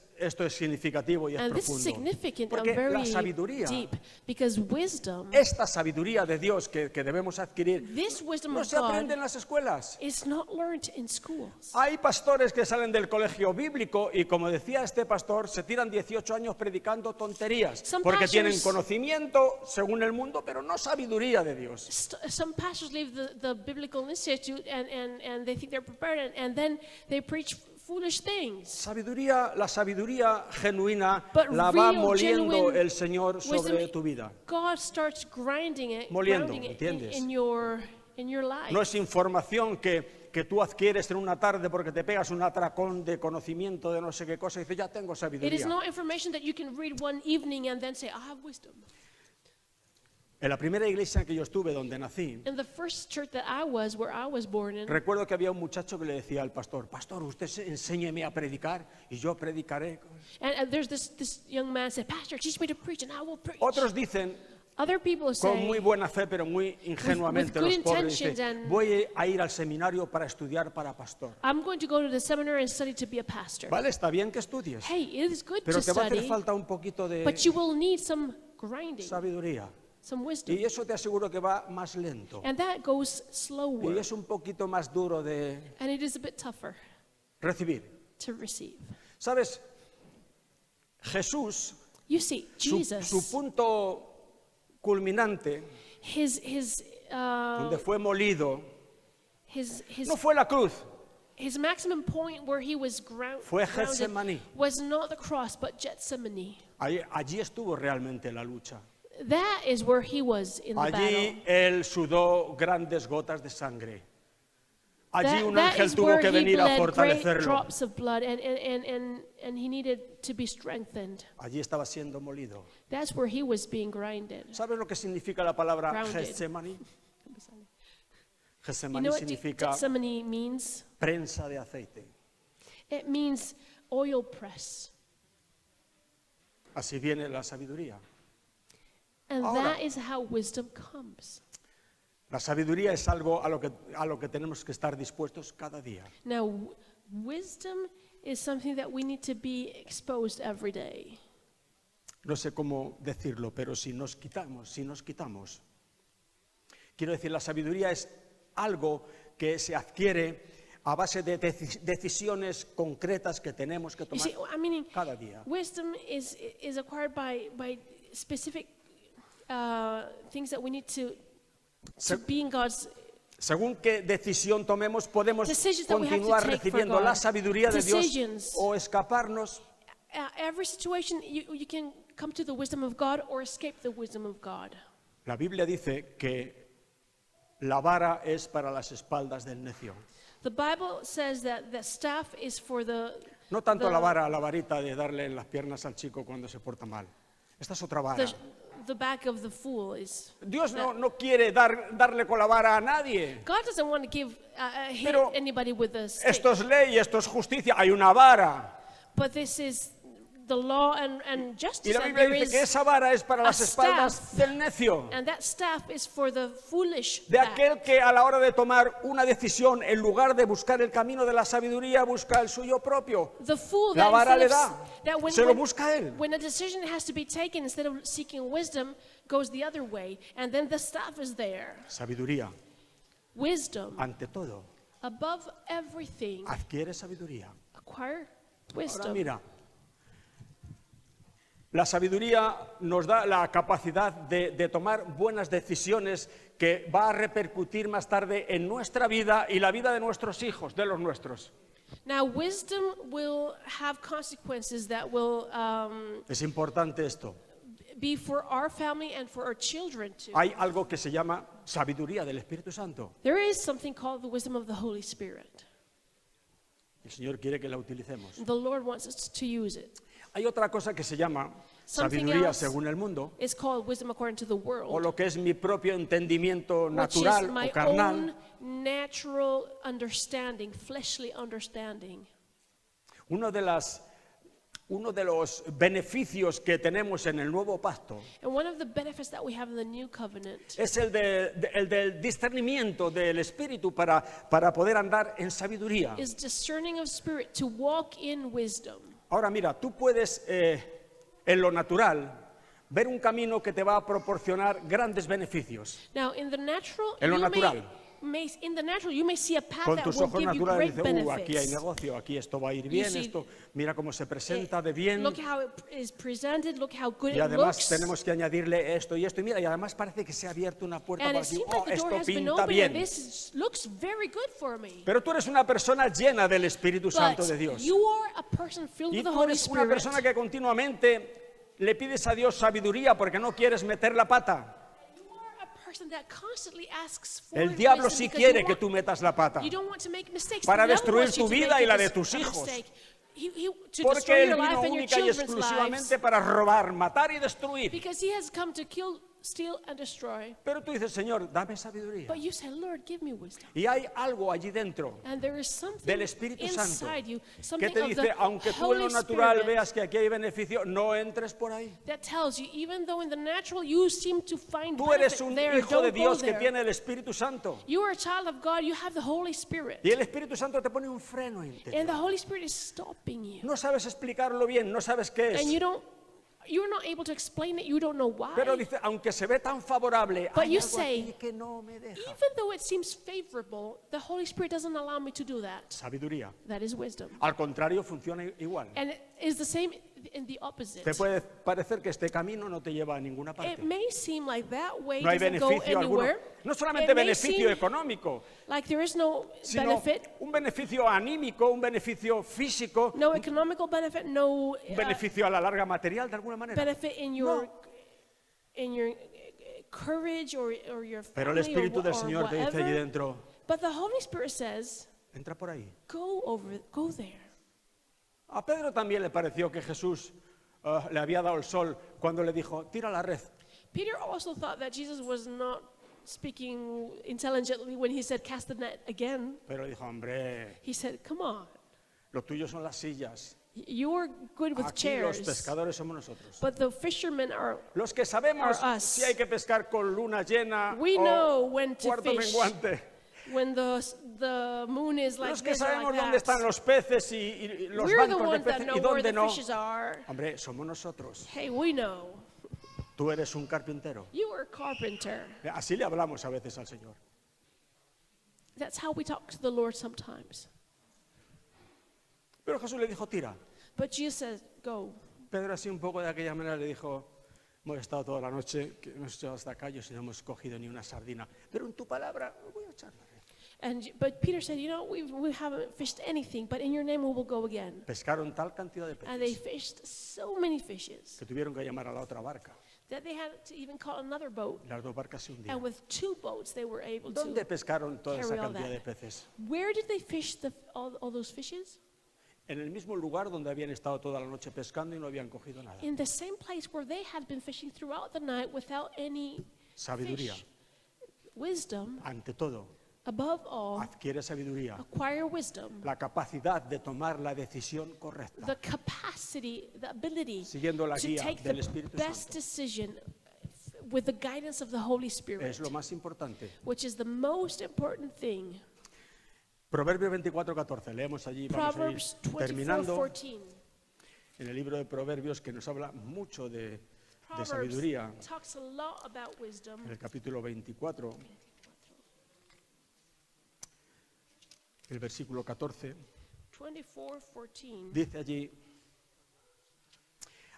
A: significativo y es
B: And this is
A: profundo.
B: significant and
A: Porque la
B: very
A: sabiduría,
B: deep, because wisdom,
A: esta sabiduría de Dios que debemos adquirir,
B: this wisdom
A: no
B: of
A: se aprende
B: God
A: en las escuelas.
B: is not learned in schools.
A: Hay pastores que salen del colegio bíblico y, como decía este pastor, se tiran 18 años predicando tonterías,
B: Some
A: porque tienen
B: pastors-
A: conocimiento según el mundo, pero no sabiduría de Dios.
B: Some pastors leave the Biblical Institute and they think they're prepared, and then they preach foolish things.
A: La sabiduría genuina
B: But
A: la va
B: real,
A: moliendo
B: genuine
A: el Señor sobre
B: wisdom,
A: tu vida.
B: God starts grinding it,
A: Moliendo,
B: grounding it
A: ¿entiendes?
B: in your life.
A: No es información que tú adquieres en una tarde porque te pegas un atracón de conocimiento de no sé qué cosa y dices, ya tengo
B: It is
A: sabiduría.
B: not information that you can read one evening and then say, I have wisdom.
A: En la primera iglesia en que yo estuve, donde nací,
B: In the first church that where I was born in,
A: recuerdo que había un muchacho que le decía al pastor, pastor, usted enséñeme a predicar y yo predicaré.
B: and there's this young man said, Pastor, teach me to preach and I will preach.
A: Otros dicen,
B: Other people
A: con
B: say,
A: muy buena fe, pero muy ingenuamente,
B: good
A: los pobres,
B: intentions
A: dicen,
B: and-
A: voy a ir al seminario para estudiar para pastor.
B: I'm going to go to the seminary and study to be a pastor.
A: Vale, está bien que estudies,
B: Hey, it is good
A: pero
B: to
A: te va a hacer
B: study,
A: falta un poquito de
B: but you will need some grinding,
A: sabiduría.
B: some wisdom.
A: Y eso te aseguro que va más lento.
B: And that goes slower,
A: Y es un poquito más duro de
B: and it is a bit tougher
A: recibir.
B: to receive.
A: ¿Sabes? Jesús,
B: You see,
A: su
B: Jesus,
A: punto culminante,
B: his
A: donde fue molido, no fue la cruz,
B: his maximum point where he was
A: Fue
B: grounded
A: Getsemaní.
B: was not the cross, but Gethsemane.
A: allí estuvo realmente la lucha.
B: That is where he was in the battle.
A: Allí él sudó grandes gotas de sangre. Allí un
B: That
A: ángel
B: is
A: tuvo
B: where
A: que
B: he
A: venir a
B: bled great
A: fortalecerlo.
B: drops of blood, and he needed to be strengthened.
A: Allí estaba siendo molido.
B: That's where he was being grinded.
A: ¿Sabes lo que significa la palabra
B: Grounded.
A: Getsemaní?
B: You
A: Getsemaní
B: know what
A: significa
B: Gethsemane means?
A: prensa de aceite.
B: It means oil press.
A: Así viene la sabiduría.
B: And
A: Ahora-
B: that is how wisdom comes.
A: La sabiduría es algo a lo que tenemos que estar dispuestos cada día.
B: Now, wisdom is something that we need to be exposed every day.
A: No sé cómo decirlo, pero si nos quitamos. Quiero decir, la sabiduría es algo que se adquiere a base de decisiones concretas que tenemos que
B: You
A: tomar
B: see, I mean,
A: cada día.
B: wisdom is acquired by specific things that we need to
A: Se-
B: be in God's.
A: Según qué decisión tomemos, podemos
B: Decisions that we have to
A: continuar
B: take for
A: recibiendo
B: God.
A: la sabiduría de Dios
B: Decisions.
A: o escaparnos.
B: Every situation, you can come to the wisdom of God or escape the wisdom of God.
A: La Biblia dice que la vara es para las espaldas del necio.
B: The Bible says that the staff is for the.
A: No tanto
B: the-
A: la varita de darle en las piernas al chico cuando se porta mal. Esta es otra vara.
B: The back of the fool is.
A: Dios no quiere darle con la vara a nadie.
B: God doesn't want to give hit
A: Pero
B: anybody with a stick.
A: Esto es ley, esto es justicia. Hay una vara.
B: But this is the law and
A: Y
B: justice.
A: la
B: And
A: Biblia
B: there
A: dice que
B: is,
A: esa vara es para
B: a
A: las espaldas
B: staff.
A: del necio.
B: and that staff is for the foolish
A: De
B: back.
A: aquel que a la hora de tomar una decisión, en lugar de buscar el camino de la sabiduría, busca el suyo propio.
B: The fool
A: La
B: that,
A: vara le
B: instead
A: da.
B: of, that
A: Se lo busca él.
B: when a decision has to be taken, instead of seeking wisdom, goes the other way, and then the staff is there.
A: Sabiduría,
B: Wisdom,
A: ante todo,
B: above everything,
A: adquiere sabiduría.
B: acquire
A: Ahora
B: wisdom.
A: mira, la sabiduría nos da la capacidad de tomar buenas decisiones que va a repercutir más tarde en nuestra vida y la vida de nuestros hijos, de los nuestros.
B: Now, wisdom will have consequences that will
A: Es importante esto.
B: be for our family and for our children too.
A: Hay algo que se llama sabiduría del Espíritu Santo.
B: There is something called the wisdom of the Holy Spirit.
A: El Señor quiere que la utilicemos.
B: The Lord wants us to use it.
A: Hay otra cosa que se llama
B: Something
A: sabiduría
B: else
A: según el mundo,
B: It's called wisdom according to the
A: o
B: world,
A: lo que es mi propio entendimiento
B: which is
A: natural
B: my
A: o carnal.
B: own natural understanding, fleshly understanding.
A: Una uno de los beneficios que tenemos en el nuevo pacto
B: And one of the benefits that we have in the new covenant
A: es el del discernimiento del Espíritu para poder andar en sabiduría.
B: is discerning of spirit to walk in wisdom.
A: Ahora mira, tú puedes en lo natural ver un camino que te va a proporcionar grandes beneficios.
B: Now, in the natural,
A: En lo
B: you
A: natural.
B: you may see a path
A: Con
B: that
A: tus
B: will
A: ojos
B: give you
A: naturales
B: great
A: dices, aquí hay
B: benefits.
A: negocio, aquí esto va a ir bien,
B: see-
A: esto, mira cómo se presenta de bien.
B: Look how it is presented, look how good
A: Y
B: it
A: además
B: looks.
A: tenemos que añadirle esto y esto. Y mira, y además parece que se ha abierto una puerta
B: And
A: para
B: it
A: aquí.
B: seems
A: Oh,
B: like the door
A: esto
B: has been
A: pinta
B: opened and
A: bien.
B: looks very good for me.
A: Pero tú eres una persona llena del Espíritu Santo
B: But
A: de Dios.
B: you are a person filled
A: Y
B: with the
A: tú
B: Holy
A: eres una
B: Spirit.
A: persona que continuamente le pides a Dios sabiduría porque no quieres meter la pata.
B: You are a person that constantly asks for
A: El diablo
B: wisdom
A: sí
B: because
A: quiere
B: you
A: que
B: want-
A: tú metas la pata.
B: You don't want to make mistakes.
A: Para
B: The devil
A: destruir
B: wants you
A: tu
B: to
A: vida
B: make
A: y la de
B: a
A: tus
B: a
A: hijos.
B: mistake. To
A: Porque
B: destroy
A: Él
B: your life
A: vino
B: and your
A: única y
B: children's
A: exclusivamente
B: lives.
A: para robar, matar y destruir.
B: Because he has come to kill, steal, and destroy.
A: Pero tú dices, Señor, dame sabiduría.
B: But you say, Lord, give me wisdom.
A: Y hay algo allí dentro
B: And there is something
A: del Espíritu Santo
B: inside you,
A: que
B: something
A: te
B: of
A: dice,
B: the
A: aunque tú en lo
B: Holy
A: natural
B: Spirit
A: veas que aquí hay beneficio, no entres por ahí.
B: that tells you, even though in the natural you seem to find
A: Tú eres
B: benefit
A: un
B: there,
A: hijo de
B: don't go
A: Dios que
B: there.
A: tiene el Espíritu Santo.
B: You are a child of God, you have the Holy Spirit.
A: Y el Espíritu Santo te pone un freno
B: And the
A: interior.
B: Holy Spirit is stopping you.
A: No sabes explicarlo bien, no sabes qué
B: And
A: es.
B: you're not able to explain it, you don't know why.
A: Pero dice, aunque se ve tan favorable,
B: But
A: hay
B: you
A: algo
B: say,
A: aquí que no me deja.
B: Even though it seems favorable, the Holy Spirit doesn't allow me to do that.
A: Sabiduría.
B: That is wisdom.
A: Al contrario, funciona igual.
B: And it is the same in the opposite.
A: Te puede parecer que este camino no te lleva a ninguna parte.
B: It may seem like that way
A: No hay
B: doesn't go
A: beneficio alguno.
B: anywhere.
A: No solamente
B: It may
A: beneficio
B: seem
A: económico,
B: like there is no
A: sino
B: benefit,
A: un beneficio anímico, un beneficio físico,
B: no economical benefit, no
A: un beneficio a la larga material de alguna manera.
B: benefit in your courage or your
A: Pero el
B: family
A: Espíritu del
B: or
A: Señor te dice allí
B: whatever.
A: dentro,
B: But the Holy Spirit says,
A: entra por ahí.
B: go there.
A: A Pedro también le pareció que Jesús le había dado el sol cuando le dijo, tira la red.
B: Peter also thought that Jesus was not speaking intelligently when he said, cast the net again.
A: Pero dijo, hombre,
B: He said, come on,
A: lo tuyo son las sillas.
B: you're good with
A: Aquí los
B: chairs,
A: pescadores somos nosotros.
B: but the fishermen are.
A: Los que sabemos
B: Are us.
A: si hay que pescar con luna llena
B: We
A: o
B: know when to
A: cuarto
B: fish.
A: menguante.
B: When the moon is like
A: Los que
B: this or
A: sabemos
B: like
A: dónde están
B: that.
A: los peces y los
B: We're the
A: bancos de
B: ones that
A: peces
B: know
A: y
B: where
A: dónde
B: the
A: no.
B: fishes are.
A: Hombre, somos nosotros.
B: Hey, we know.
A: Tú eres un carpintero.
B: You are a carpenter.
A: Así le hablamos a veces al Señor.
B: That's how we talk to the Lord sometimes.
A: Pero Jesús le dijo, tira.
B: But Jesus says, go.
A: Pedro así un poco de aquella manera le dijo, hemos estado toda la noche, que hemos echado hasta acá y no hemos cogido ni una sardina. Pero en tu palabra voy a echar la red.
B: But Peter said, we haven't fished anything, but in your name we will go again.
A: Pescaron tal cantidad de
B: And they
A: peces
B: fished so many fishes
A: que tuvieron que llamar a la otra barca.
B: that they had to even call another boat.
A: Las dos barcas se hundieron.
B: And with 2 boats, they were able
A: ¿Dónde
B: to.
A: pescaron toda esa
B: carry all
A: cantidad de
B: that.
A: peces?
B: Where did they fish all those fishes?
A: En el mismo lugar donde habían estado toda la noche pescando y no habían cogido nada.
B: In the same place where they had been fishing throughout the night without any
A: Sabiduría.
B: fish. Wisdom,
A: Ante todo,
B: above all,
A: adquiere sabiduría.
B: acquire wisdom.
A: La capacidad de tomar la decisión correcta.
B: The capacity, the ability
A: Siguiendo la
B: to
A: guía
B: take
A: del
B: the
A: Espíritu
B: best
A: Santo.
B: decision with the guidance of the Holy Spirit,
A: Es lo más importante.
B: which is the most important thing.
A: Proverbios 24:14. Leemos allí, vamos a
B: Proverbs
A: ir terminando
B: 24:14.
A: en el libro de Proverbios que nos habla mucho de
B: Proverbs
A: sabiduría.
B: talks a lot about wisdom.
A: En el capítulo 24, el versículo 14,
B: 24:14.
A: dice allí,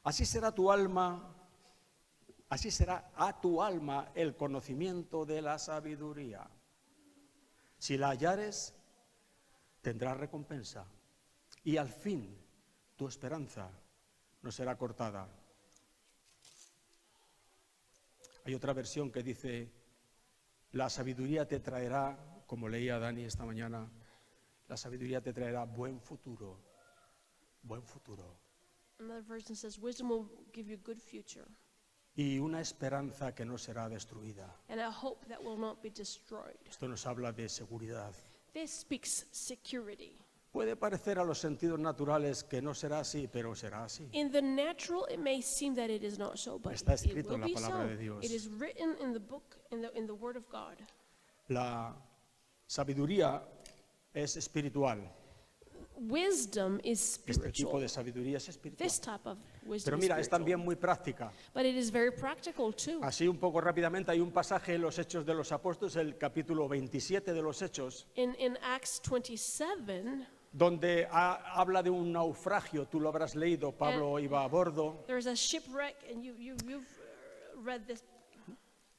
A: así será tu alma, así será a tu alma el conocimiento de la sabiduría. Si la hallares, tendrás recompensa y al fin tu esperanza no será cortada. Hay otra versión que dice, la sabiduría te traerá, como leía Dani esta mañana, la sabiduría te traerá buen futuro, buen futuro.
B: Another version says, wisdom will give you a good future
A: Y una esperanza que no será destruida.
B: and a hope that will not be destroyed.
A: Esto nos habla de seguridad.
B: This speaks security.
A: Puede parecer a los sentidos naturales que no será así, pero será así.
B: In the natural, it may seem that it is not so, but
A: Está
B: it
A: escrito
B: will
A: en la
B: be
A: palabra
B: so.
A: de Dios.
B: It is written in the book, in the Word of God.
A: La sabiduría es espiritual.
B: Wisdom is
A: Este tipo
B: spiritual.
A: de sabiduría es espiritual.
B: This type of wisdom
A: Pero
B: is
A: mira, es también
B: spiritual.
A: muy práctica.
B: But it is very practical too.
A: Así un poco rápidamente hay un pasaje en los Hechos de los Apóstoles, el capítulo 27 de los Hechos,
B: In Acts 27,
A: donde habla de un naufragio. Tú lo habrás leído, Pablo iba a bordo.
B: there's a shipwreck, and you've read this.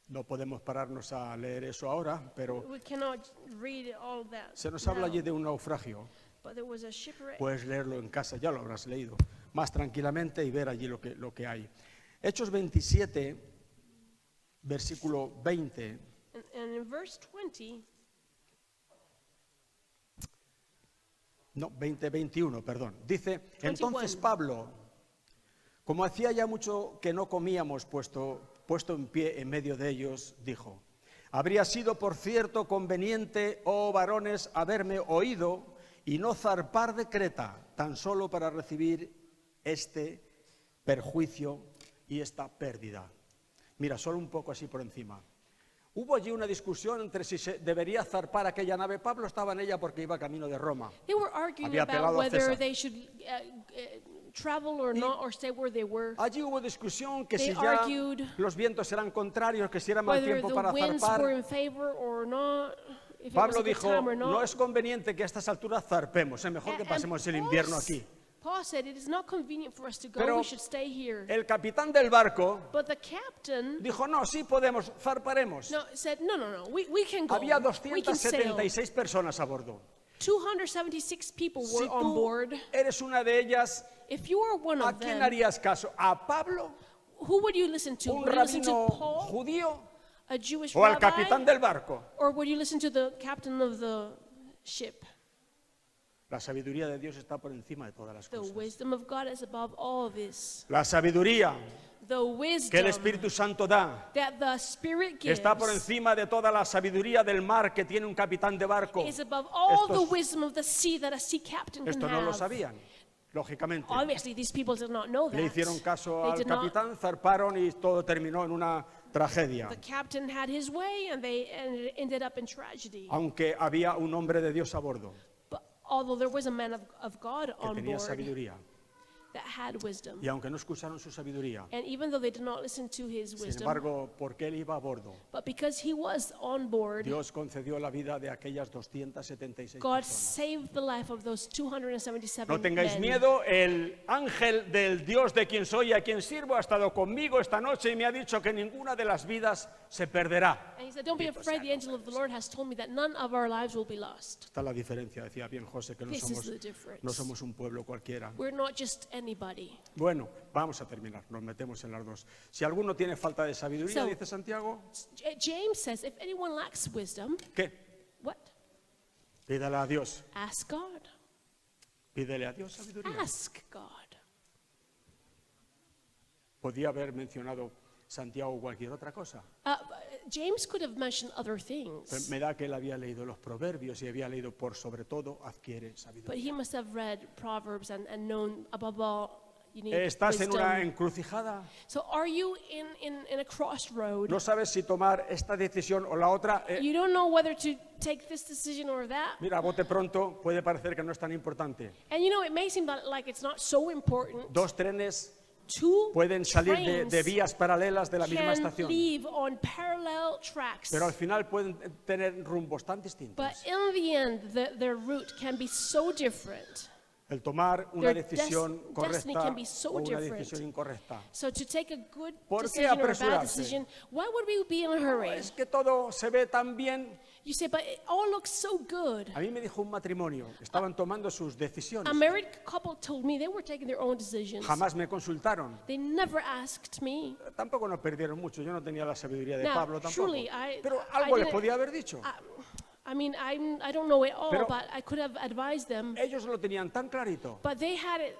A: No podemos pararnos a leer eso ahora, pero
B: We cannot read all that.
A: se nos habla
B: now,
A: allí de un naufragio.
B: but there was a shipwreck.
A: Puedes leerlo en casa, ya lo habrás leído, más tranquilamente y ver allí lo que hay. Hechos 27, versículo 20,
B: And in verse 20,
A: no, 21, perdón. Dice,
B: 21.
A: entonces Pablo, como hacía ya mucho que no comíamos, puesto en pie en medio de ellos, dijo, habría sido por cierto conveniente, oh varones, haberme oído y no zarpar de Creta, tan solo para recibir este perjuicio y esta pérdida. Mira, solo un poco así por encima. Hubo allí una discusión entre si se debería zarpar aquella nave. Pablo estaba en ella porque iba camino de Roma.
B: they were arguing
A: Había
B: about
A: apelado a
B: whether
A: César.
B: they should travel or not, or stay where they were.
A: Allí hubo discusión que
B: They
A: si ya
B: argued
A: los vientos eran contrarios, que si era mal
B: Whether
A: tiempo
B: the
A: para
B: winds were
A: zarpar.
B: in favor or not, if it was
A: Pablo
B: a good
A: dijo,
B: time or
A: no
B: not.
A: es conveniente que a estas alturas zarpemos, es mejor que
B: And
A: pasemos el
B: Paul
A: invierno
B: s-
A: aquí.
B: Paul said it is not convenient for us to go,
A: Pero
B: we should stay here.
A: El capitán del barco
B: But the captain
A: dijo, no, sí podemos, zarparemos.
B: said, no, we can go.
A: Había
B: We can sail.
A: 276 personas a bordo.
B: 276 people
A: Si
B: were on
A: tú
B: board.
A: eres una de ellas,
B: If you are one
A: ¿a
B: of
A: quién
B: them,
A: harías caso? ¿A Pablo,
B: who would you listen to?
A: un
B: Would you listen to
A: rabino
B: Paul,
A: judío,
B: a Jewish
A: o al
B: rabbi,
A: capitán del barco?
B: or would you listen to the captain of the ship?
A: La sabiduría de Dios está por encima de todas las
B: The
A: cosas.
B: wisdom of God is above all this.
A: La sabiduría
B: The
A: que
B: wisdom
A: el Espíritu Santo da
B: that the Spirit gives
A: está por encima de toda la sabiduría del mar que tiene un capitán de barco.
B: is above all the
A: Estos-
B: wisdom of the sea that a sea captain can
A: Esto no lo
B: have.
A: sabían, lógicamente.
B: Obviously, these people did not know that.
A: Le hicieron caso
B: They
A: al
B: did not.
A: capitán, zarparon y todo terminó en una tragedia.
B: The captain had his way, and it ended up in tragedy.
A: Aunque había un hombre de Dios a bordo
B: But although there was a man of God
A: que
B: on
A: tenía
B: board
A: sabiduría.
B: that had wisdom,
A: Y aunque no escucharon su sabiduría,
B: and even though they did not listen to his
A: sin
B: wisdom,
A: embargo, porque él iba a bordo,
B: but because he was on board,
A: Dios concedió la vida de aquellas 276
B: God
A: personas.
B: saved the life of those 277
A: No tengáis
B: men.
A: miedo, el ángel del Dios de quien soy y a quien sirvo ha estado conmigo esta noche y me ha dicho que ninguna de las vidas se perderá.
B: And he said, don't be afraid, the angel of the Lord has told me that none of our lives will be lost.
A: Está la diferencia, decía bien José, que
B: This is the difference.
A: no somos un pueblo cualquiera.
B: We're not just anybody.
A: Bueno, vamos a terminar, nos metemos en las dos. Si alguno tiene falta de sabiduría,
B: So-
A: dice Santiago,
B: James says, if anyone lacks wisdom,
A: ¿qué?
B: what?
A: Pídale a Dios.
B: Ask God.
A: Pídele a Dios sabiduría.
B: Ask God.
A: Podía haber mencionado Santiago cualquier otra cosa.
B: James could have mentioned other
A: Pero
B: things,
A: me da que él había leído los proverbios y había leído por sobre todo adquiere
B: but
A: sabiduría.
B: he must have read Proverbs and known above all you need
A: ¿Estás en una
B: wisdom.
A: encrucijada?
B: So are you in a crossroad?
A: ¿No sabes si tomar esta decisión o la otra?
B: You don't know whether to take this decision or that.
A: Mira, a bote pronto puede parecer que no es tan importante.
B: And you know, it may seem like it's not so important.
A: Dos trenes
B: Two
A: pueden salir
B: trains
A: de vías paralelas de la misma
B: can
A: estación,
B: leave on parallel tracks.
A: pero al final pueden tener rumbos tan distintos.
B: But in the end, their route can be so different.
A: El tomar una
B: Their
A: decisión
B: destiny
A: correcta
B: can be so
A: o una
B: different.
A: decisión incorrecta.
B: So to take a good
A: ¿Por qué
B: decision or a bad
A: apresurarse?
B: decision, why would we be in a hurry?
A: Es que todo se ve tan bien.
B: You say, but it all looks so good.
A: A mí me dijo un matrimonio, estaban tomando sus decisiones.
B: A married couple told me they were taking their own decisions.
A: Jamás me consultaron.
B: They never asked me.
A: Tampoco nos perdieron mucho, yo no tenía la sabiduría de
B: Now,
A: Pablo tampoco.
B: truly,
A: Pero
B: I
A: algo les
B: didn't-
A: podía haber dicho.
B: I mean, I don't know it all,
A: Pero-
B: but I could have advised them.
A: Ellos lo tenían tan clarito.
B: But they had it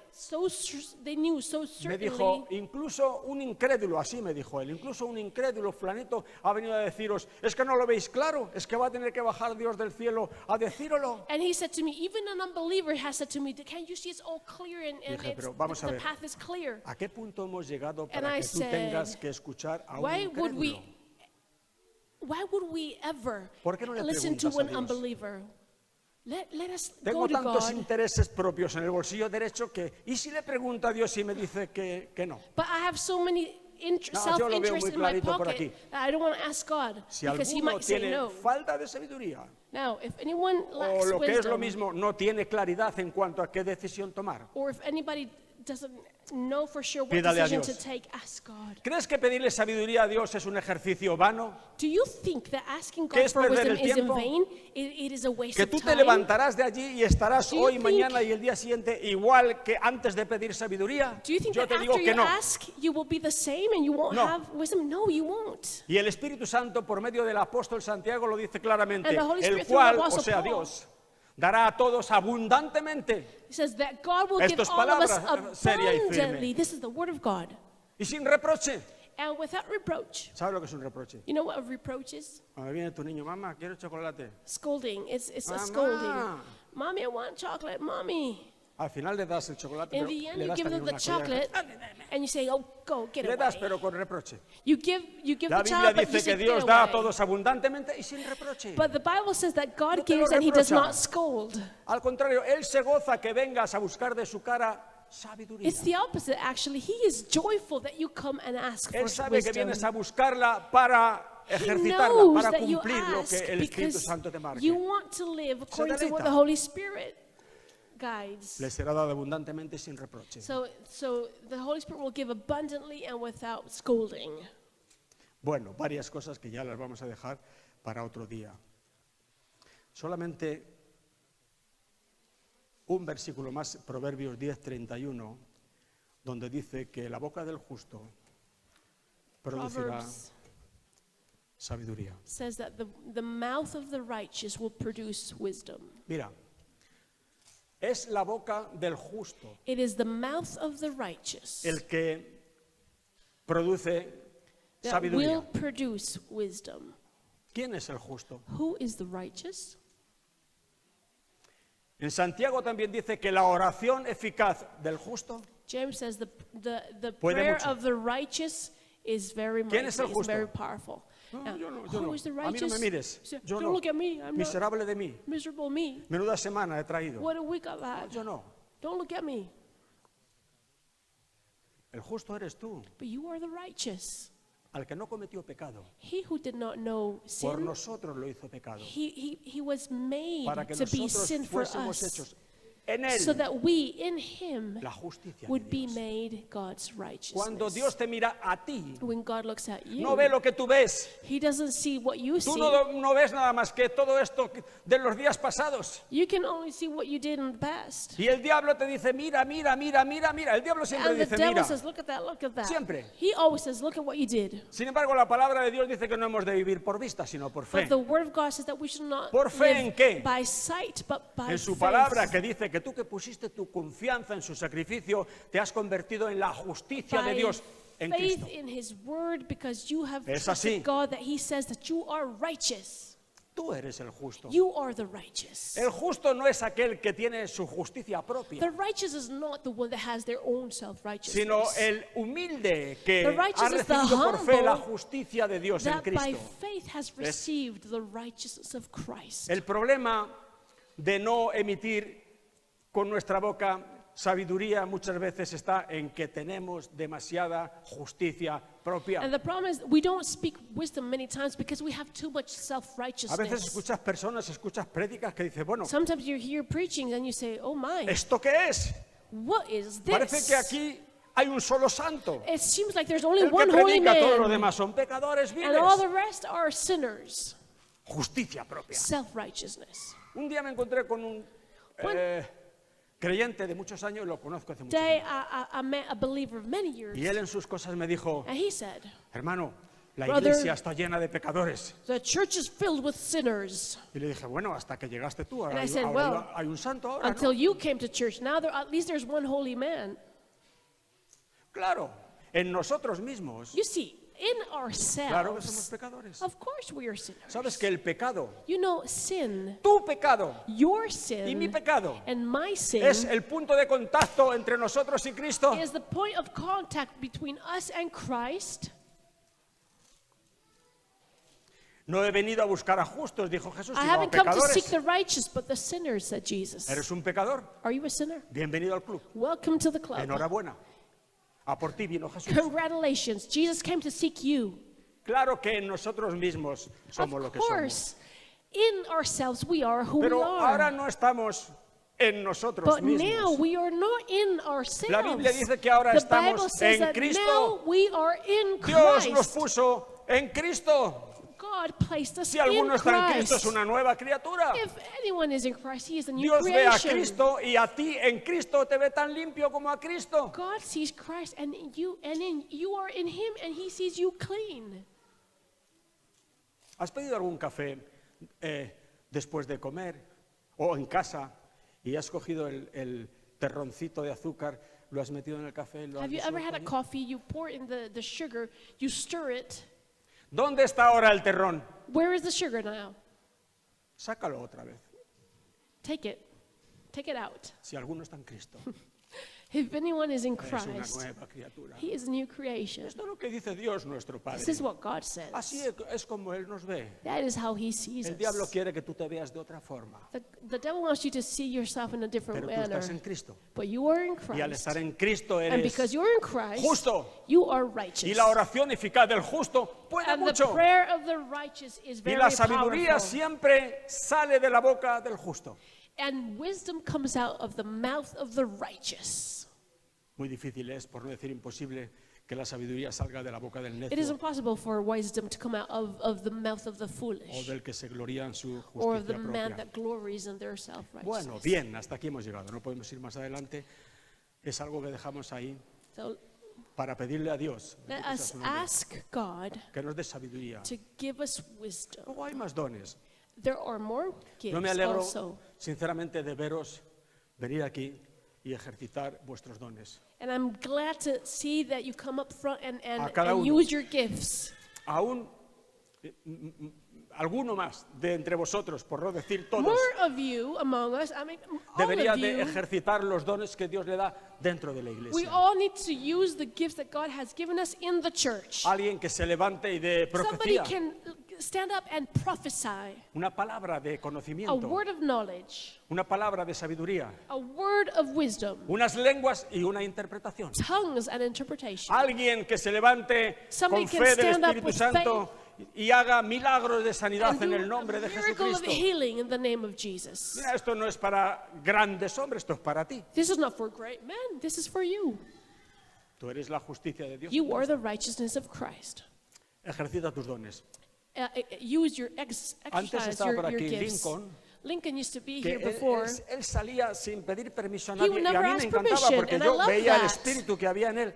B: they knew so
A: Me
B: certainly.
A: dijo, incluso un incrédulo, así me dijo él, incluso un incrédulo, fulanito, ha venido a deciros, es que no lo veis claro, es que va a tener que bajar Dios del cielo a decírolo.
B: And he said to me, even an unbeliever has said to me, can't you see it's all clear and
A: Dije,
B: it's,
A: pero vamos a
B: the
A: ver.
B: path is clear?
A: ¿A qué punto hemos llegado
B: And
A: para
B: I
A: que tú
B: said,
A: tengas que escuchar a un
B: Why would
A: incrédulo?
B: we ever
A: ¿Por qué no le
B: listen to
A: preguntas a
B: an
A: Dios?
B: unbeliever? Let us
A: Tengo
B: go to
A: tantos
B: God.
A: intereses propios en el bolsillo derecho que, ¿y si le pregunto a Dios y me dice que no?
B: But I have so many
A: No, yo lo veo
B: self-interest
A: muy
B: in my
A: clarito por
B: pocket
A: aquí.
B: that I don't want to ask God
A: Si
B: because he
A: alguno
B: might say
A: tiene
B: no.
A: falta de sabiduría,
B: Now, if anyone
A: o
B: lacks
A: lo que es lo
B: wisdom,
A: mismo, no tiene claridad en cuanto a qué decisión tomar,
B: or if anybody doesn't know for sure what
A: Pídale a
B: decision to
A: Dios.
B: take, ask God.
A: ¿crees que pedirle sabiduría a Dios es un ejercicio vano?
B: Do you think that asking
A: ¿Qué
B: God
A: es
B: for
A: perder
B: wisdom
A: el
B: is in
A: tiempo?
B: vain? It is a waste
A: Que
B: of
A: tú te
B: time?
A: levantarás de allí y estarás
B: Do you
A: hoy,
B: think-
A: mañana y el día siguiente igual que antes de pedir sabiduría.
B: Do you think
A: Yo
B: that
A: te digo
B: after
A: que
B: you
A: no.
B: ask, you will be the same and you won't
A: No.
B: have wisdom? No, you won't.
A: Y el Espíritu Santo, por medio del apóstol Santiago, lo dice claramente,
B: And the Holy
A: el
B: Spirit through
A: cual,
B: the
A: o
B: Apostle
A: sea,
B: Paul.
A: Dios, dará a todos abundantemente
B: He says that God will
A: Esto
B: give
A: es
B: all of us
A: palabra seria y firme.
B: abundantly. This is the word of God.
A: y sin reproche.
B: And without reproach.
A: ¿Sabes lo que es un reproche?
B: You know what a reproach is?
A: Cuando viene tu niño, mamá, quiero chocolate.
B: Scolding. It's a
A: Mamá.
B: scolding. Mommy, I want chocolate. Mommy.
A: Al final le das el chocolate,
B: In
A: pero
B: the end,
A: le
B: you
A: das
B: give them
A: también
B: the
A: una colleja.
B: chocolate and you say, oh, go, get
A: Le das,
B: away.
A: pero con reproche.
B: You give
A: La
B: the
A: Biblia
B: child, but you
A: dice
B: say,
A: que Dios
B: get
A: da a
B: away.
A: todos abundantemente y sin reproche.
B: But the Bible says that God
A: No te lo
B: gives and he does
A: reprocha.
B: not scold.
A: Al contrario, Él se goza que vengas a buscar de su cara sabiduría.
B: It's the opposite, actually. He is joyful that you come and ask for
A: Él sabe que
B: wisdom.
A: vienes a buscarla para
B: He
A: ejercitarla,
B: knows
A: para
B: that you
A: cumplir lo
B: ask
A: que el Espíritu
B: because
A: Santo te marque.
B: you want to live according to what
A: deleita.
B: the Holy Spirit guides.
A: Le será dado abundantemente y sin reproche.
B: So the Holy Spirit will give abundantly and without scolding.
A: Bueno, varias cosas que ya las vamos a dejar para otro día. Solamente un versículo más, Proverbios 10:31, donde dice que la boca del justo producirá
B: Proverbs
A: sabiduría.
B: says that the mouth of the righteous will produce wisdom.
A: Mira, es la boca del justo
B: It is the mouth of the righteous
A: el que produce
B: that will
A: sabiduría.
B: produce wisdom.
A: ¿Quién es el justo?
B: Who is the righteous?
A: En Santiago también dice que la oración eficaz del justo.
B: James says the
A: Puede
B: prayer
A: mucho.
B: of the righteous is very mighty,
A: ¿Quién es el
B: is
A: justo?
B: very powerful.
A: No,
B: Now,
A: yo no,
B: who is the
A: A mí no
B: righteous?
A: me mires.
B: Say,
A: Yo
B: don't
A: no.
B: look at me. I'm not
A: Miserable de mí.
B: miserable me.
A: Menuda semana he traído.
B: What a week I've had.
A: Yo no.
B: Don't look at me.
A: El justo eres tú,
B: But you are the righteous.
A: al que no cometió pecado.
B: He who did not know
A: Por
B: sin,
A: nosotros lo hizo pecado.
B: he was made
A: Para que
B: to be
A: nosotros
B: sin for
A: fuésemos
B: us,
A: hechos en Él
B: so that we in him
A: la justicia de
B: would be
A: Dios.
B: made God's
A: Cuando
B: righteousness.
A: Dios te mira a ti,
B: When God looks at you,
A: no ve lo que tú ves.
B: he doesn't see what you
A: Tú
B: see.
A: no ves nada más que todo esto de los días pasados.
B: You can only see what you did in the past.
A: Y el diablo te dice, mira, mira, mira, mira, mira. El diablo siempre
B: And the
A: dice,
B: devil
A: mira.
B: says, look at that, look at that.
A: Siempre.
B: He always says, look at what you did.
A: Sin embargo, la palabra de Dios dice que no hemos de vivir por vista, sino por fe.
B: But the word of God says that we should not
A: ¿Por fe en
B: live
A: qué?
B: by sight, but by
A: En su
B: faith.
A: palabra que dice que tú que pusiste tu confianza en su sacrificio, te has convertido en la justicia de
B: By
A: Dios en
B: faith
A: Cristo.
B: in his word, because you have
A: Es
B: trusted
A: así.
B: God that he says that you are righteous.
A: Tú eres el justo.
B: You are the righteous.
A: El justo no es aquel que tiene su justicia
B: The
A: propia,
B: righteous is not the one that has their own self-righteousness.
A: sino el humilde que
B: The righteous
A: ha
B: is the
A: recibido por fe la
B: humble
A: justicia de Dios en
B: that by
A: Cristo.
B: faith has received the righteousness of Christ.
A: El problema de no emitir con nuestra boca sabiduría muchas veces está en que tenemos demasiada justicia propia.
B: And the problem is we don't speak wisdom many times because we have too much
A: A veces
B: self-righteousness.
A: escuchas personas, escuchas prédicas que dicen, bueno,
B: Sometimes you hear preaching and you say, oh my,
A: ¿esto qué es?
B: what is
A: Parece
B: this?
A: que aquí hay un solo santo.
B: It seems like there's only
A: El que
B: one holy
A: predica, todos los
B: man
A: demás son pecadores
B: and all the
A: viles.
B: rest are sinners.
A: Justicia propia.
B: Self-righteousness.
A: Un día me encontré con un
B: One
A: creyente de muchos años, lo conozco hace muchos
B: day
A: años.
B: I met a believer of many years
A: Y él en sus cosas me dijo,
B: and he said,
A: hermano, la
B: brother,
A: iglesia está llena de pecadores.
B: the church is filled with sinners.
A: Y le dije, bueno, hasta que llegaste tú,
B: And
A: ahora,
B: I said,
A: ahora
B: well,
A: hay un santo ahora,
B: Until
A: ¿no?
B: you came to church, now at least there's one holy man.
A: Claro, en nosotros mismos,
B: You see, in
A: claro que somos
B: ourselves,
A: pecadores.
B: of course we are sinners.
A: Sabes que el pecado,
B: You know, sin,
A: tu pecado
B: your
A: y mi
B: sin,
A: pecado,
B: and my sin
A: es el punto de contacto entre nosotros y Cristo.
B: is the point of contact between us and Christ.
A: No he venido a buscar a justos, dijo Jesús,
B: I
A: sino a
B: haven't come to seek
A: pecadores.
B: the righteous, but the sinners, said Jesus.
A: ¿Eres un pecador?
B: Are you a sinner?
A: Bienvenido al club.
B: Welcome to the club.
A: Enhorabuena. A por ti vino Jesús.
B: Congratulations. Jesus came to seek you.
A: Claro que en nosotros mismos somos lo
B: Of
A: que somos.
B: course, in ourselves we are who we
A: Pero ahora
B: are.
A: no estamos en nosotros
B: But now
A: mismos.
B: we are not in ourselves.
A: La Biblia dice que ahora
B: The
A: estamos
B: Bible says
A: en
B: that
A: Cristo.
B: now we are in
A: Dios nos
B: Christ.
A: puso en Cristo.
B: God placed us
A: Si
B: in
A: alguno está en Cristo
B: Christ.
A: es una nueva criatura.
B: If anyone is in Christ, he is a new
A: Dios ve a
B: creation.
A: Cristo y a ti en Cristo te ve tan limpio como a Cristo.
B: God sees Christ, and you are in Him, and He sees you clean.
A: ¿Has pedido algún café después de comer o en casa y has cogido el terroncito de azúcar, lo has metido en el café y lo has
B: Have you ever had a
A: disuelto allí?
B: coffee? You pour in the sugar, you stir it.
A: ¿Dónde está ahora el terrón?
B: Where is the sugar now?
A: Sácalo otra vez.
B: Take it out.
A: Si alguno está en Cristo,
B: If anyone is in
A: es una
B: Christ,
A: nueva criatura.
B: he is a new creation.
A: Esto es lo que dice Dios nuestro Padre.
B: This is what God says.
A: Así es como Él nos ve.
B: That is how He sees
A: El diablo
B: us.
A: quiere que tú te veas de otra forma,
B: The devil wants you to see yourself in a different
A: pero tú
B: manner.
A: estás en Cristo.
B: But you are in
A: Y al
B: Christ.
A: estar en Cristo
B: And
A: eres
B: because you're in Christ,
A: justo.
B: you are
A: Y
B: righteous.
A: la oración eficaz del justo puede
B: And the
A: mucho.
B: prayer of the righteous is
A: Y
B: very
A: la sabiduría
B: powerful.
A: siempre sale de la boca del justo.
B: And wisdom comes out of the mouth of the righteous.
A: Muy difícil es, por no decir imposible, que la sabiduría salga de la boca del
B: It is
A: necio
B: impossible for wisdom to come out of the mouth of the
A: o
B: foolish
A: del que se gloría en su
B: or of the
A: justicia
B: man
A: propia.
B: that glories in their self-righteousness.
A: Bueno, bien, hasta aquí hemos llegado. No podemos ir más adelante. Es algo que dejamos ahí
B: So
A: para pedirle a Dios
B: let
A: bendito sea
B: us
A: su nombre,
B: ask God
A: que nos dé sabiduría.
B: to give us wisdom.
A: Luego hay más dones.
B: There are more
A: Yo me
B: gifts
A: alegro,
B: also.
A: sinceramente, de veros venir aquí y ejercitar vuestros dones.
B: And I'm glad to see that you come up front
A: A cada
B: and
A: uno.
B: use your gifts.
A: Aún alguno más de entre vosotros, por no decir todos,
B: More of you among us, I mean, all
A: debería
B: of
A: de
B: you,
A: ejercitar los dones que Dios le da dentro de la
B: we
A: iglesia.
B: all need to use the gifts that God has given us in the church.
A: Alguien que se levante y de
B: Somebody
A: profecía,
B: can stand up and prophesy
A: una palabra de
B: a
A: conocimiento,
B: word of knowledge,
A: una palabra de sabiduría,
B: a word of wisdom,
A: unas lenguas y una interpretación.
B: tongues and interpretation.
A: Alguien que se levante
B: Somebody
A: con
B: can
A: fe del
B: stand up
A: Espíritu
B: with
A: Santo y haga milagros de sanidad
B: And
A: en
B: do
A: el nombre
B: a
A: de
B: miracle of
A: Jesucristo.
B: healing in the name of Jesus.
A: Mira, esto no es para grandes hombres, esto es para ti.
B: This is not for great men, this is for you.
A: Tú eres la justicia de Dios.
B: You are the righteousness of Christ.
A: Ejercita tus dones.
B: Use your
A: Antes
B: exercise
A: estaba por
B: your
A: aquí
B: gifts.
A: Lincoln,
B: Lincoln used to be
A: que
B: here before.
A: él salía sin pedir permiso a
B: He
A: nadie
B: would
A: y a
B: never
A: mí me
B: ask
A: encantaba
B: permission,
A: porque
B: and I
A: yo
B: love
A: veía el
B: that.
A: espíritu que había en él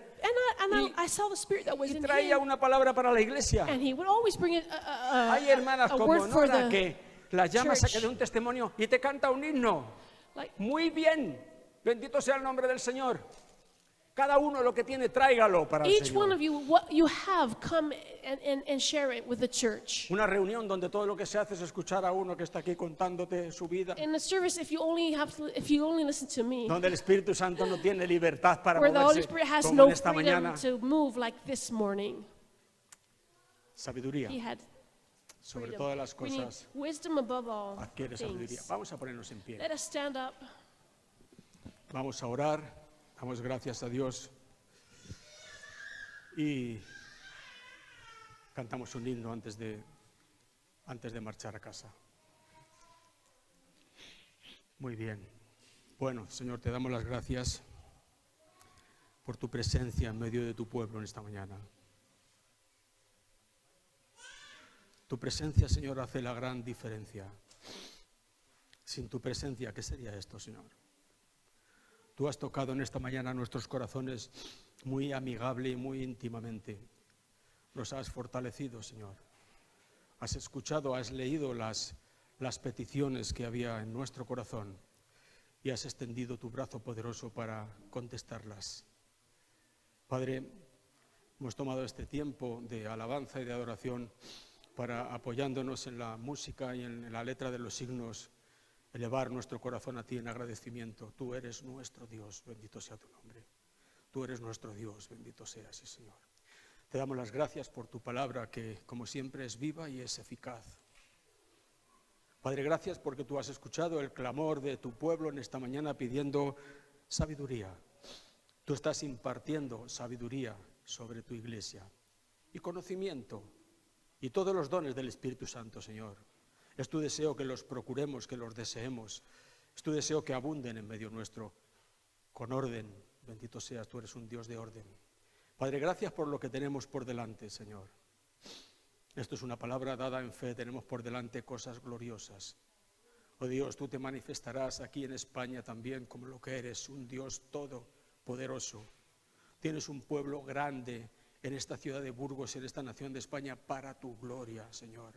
B: And I saw the spirit that was
A: y
B: in
A: traía
B: him.
A: una palabra para la iglesia.
B: And he would always bring
A: Hay hermanas
B: a
A: como
B: word for
A: Nora
B: the
A: que las llamas a que
B: church.
A: dé un testimonio y te canta un himno.
B: like,
A: Muy bien, bendito sea el nombre del Señor. Cada uno lo que tiene, tráigalo para el
B: each one
A: Señor.
B: of you, what you have, come and share it with the church.
A: Una reunión donde todo lo que se hace es escuchar a uno que está aquí contándote su vida,
B: In the service, if you only listen to me,
A: donde el Espíritu Santo no tiene libertad para
B: where the Holy
A: moverse
B: Spirit has
A: como
B: no
A: en esta mañana.
B: freedom to move like this morning,
A: Sabiduría,
B: he had
A: sobre
B: freedom.
A: todas las
B: We need
A: cosas,
B: wisdom above all
A: adquiere sabiduría.
B: things.
A: Vamos a ponernos en pie.
B: Let us stand up.
A: Vamos a orar, damos gracias a Dios y cantamos un himno antes de marchar a casa. Muy bien. Bueno, Señor, te damos las gracias por tu presencia en medio de tu pueblo en esta mañana. Tu presencia, Señor, hace la gran diferencia. Sin tu presencia, ¿qué sería esto, Señor? Tú has tocado en esta mañana nuestros corazones muy amigable y muy íntimamente. Nos has fortalecido, Señor. Has escuchado, has leído las peticiones que había en nuestro corazón y has extendido tu brazo poderoso para contestarlas. Padre, hemos tomado este tiempo de alabanza y de adoración para, apoyándonos en la música y en la letra de los signos, elevar nuestro corazón a ti en agradecimiento. Tú eres nuestro Dios, bendito sea tu nombre. Tú eres nuestro Dios, bendito seas, sí, Señor. Te damos las gracias por tu palabra que, como siempre, es viva y es eficaz. Padre, gracias porque tú has escuchado el clamor de tu pueblo en esta mañana pidiendo sabiduría. Tú estás impartiendo sabiduría sobre tu iglesia y conocimiento y todos los dones del Espíritu Santo, Señor. Es tu deseo que los procuremos, que los deseemos. Es tu deseo que abunden en medio nuestro con orden. Bendito seas, tú eres un Dios de orden. Padre, gracias por lo que tenemos por delante, Señor. Esto es una palabra dada en fe, tenemos por delante cosas gloriosas. Oh Dios, tú te manifestarás aquí en España también como lo que eres, un Dios todopoderoso. Tienes un pueblo grande en esta ciudad de Burgos, en esta nación de España, para tu gloria, Señor.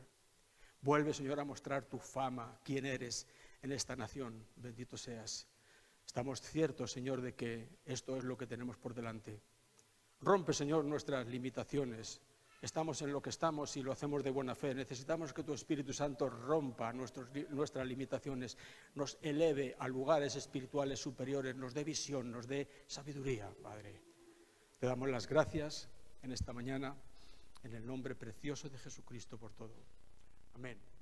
A: Vuelve, Señor, a mostrar tu fama, quién eres en esta nación. Bendito seas. Estamos ciertos, Señor, de que esto es lo que tenemos por delante. Rompe, Señor, nuestras limitaciones. Estamos en lo que estamos y lo hacemos de buena fe. Necesitamos que tu Espíritu Santo rompa nuestras limitaciones, nos eleve a lugares espirituales superiores, nos dé visión, nos dé sabiduría, Padre. Te damos las gracias en esta mañana, en el nombre precioso de Jesucristo por todo. Amén.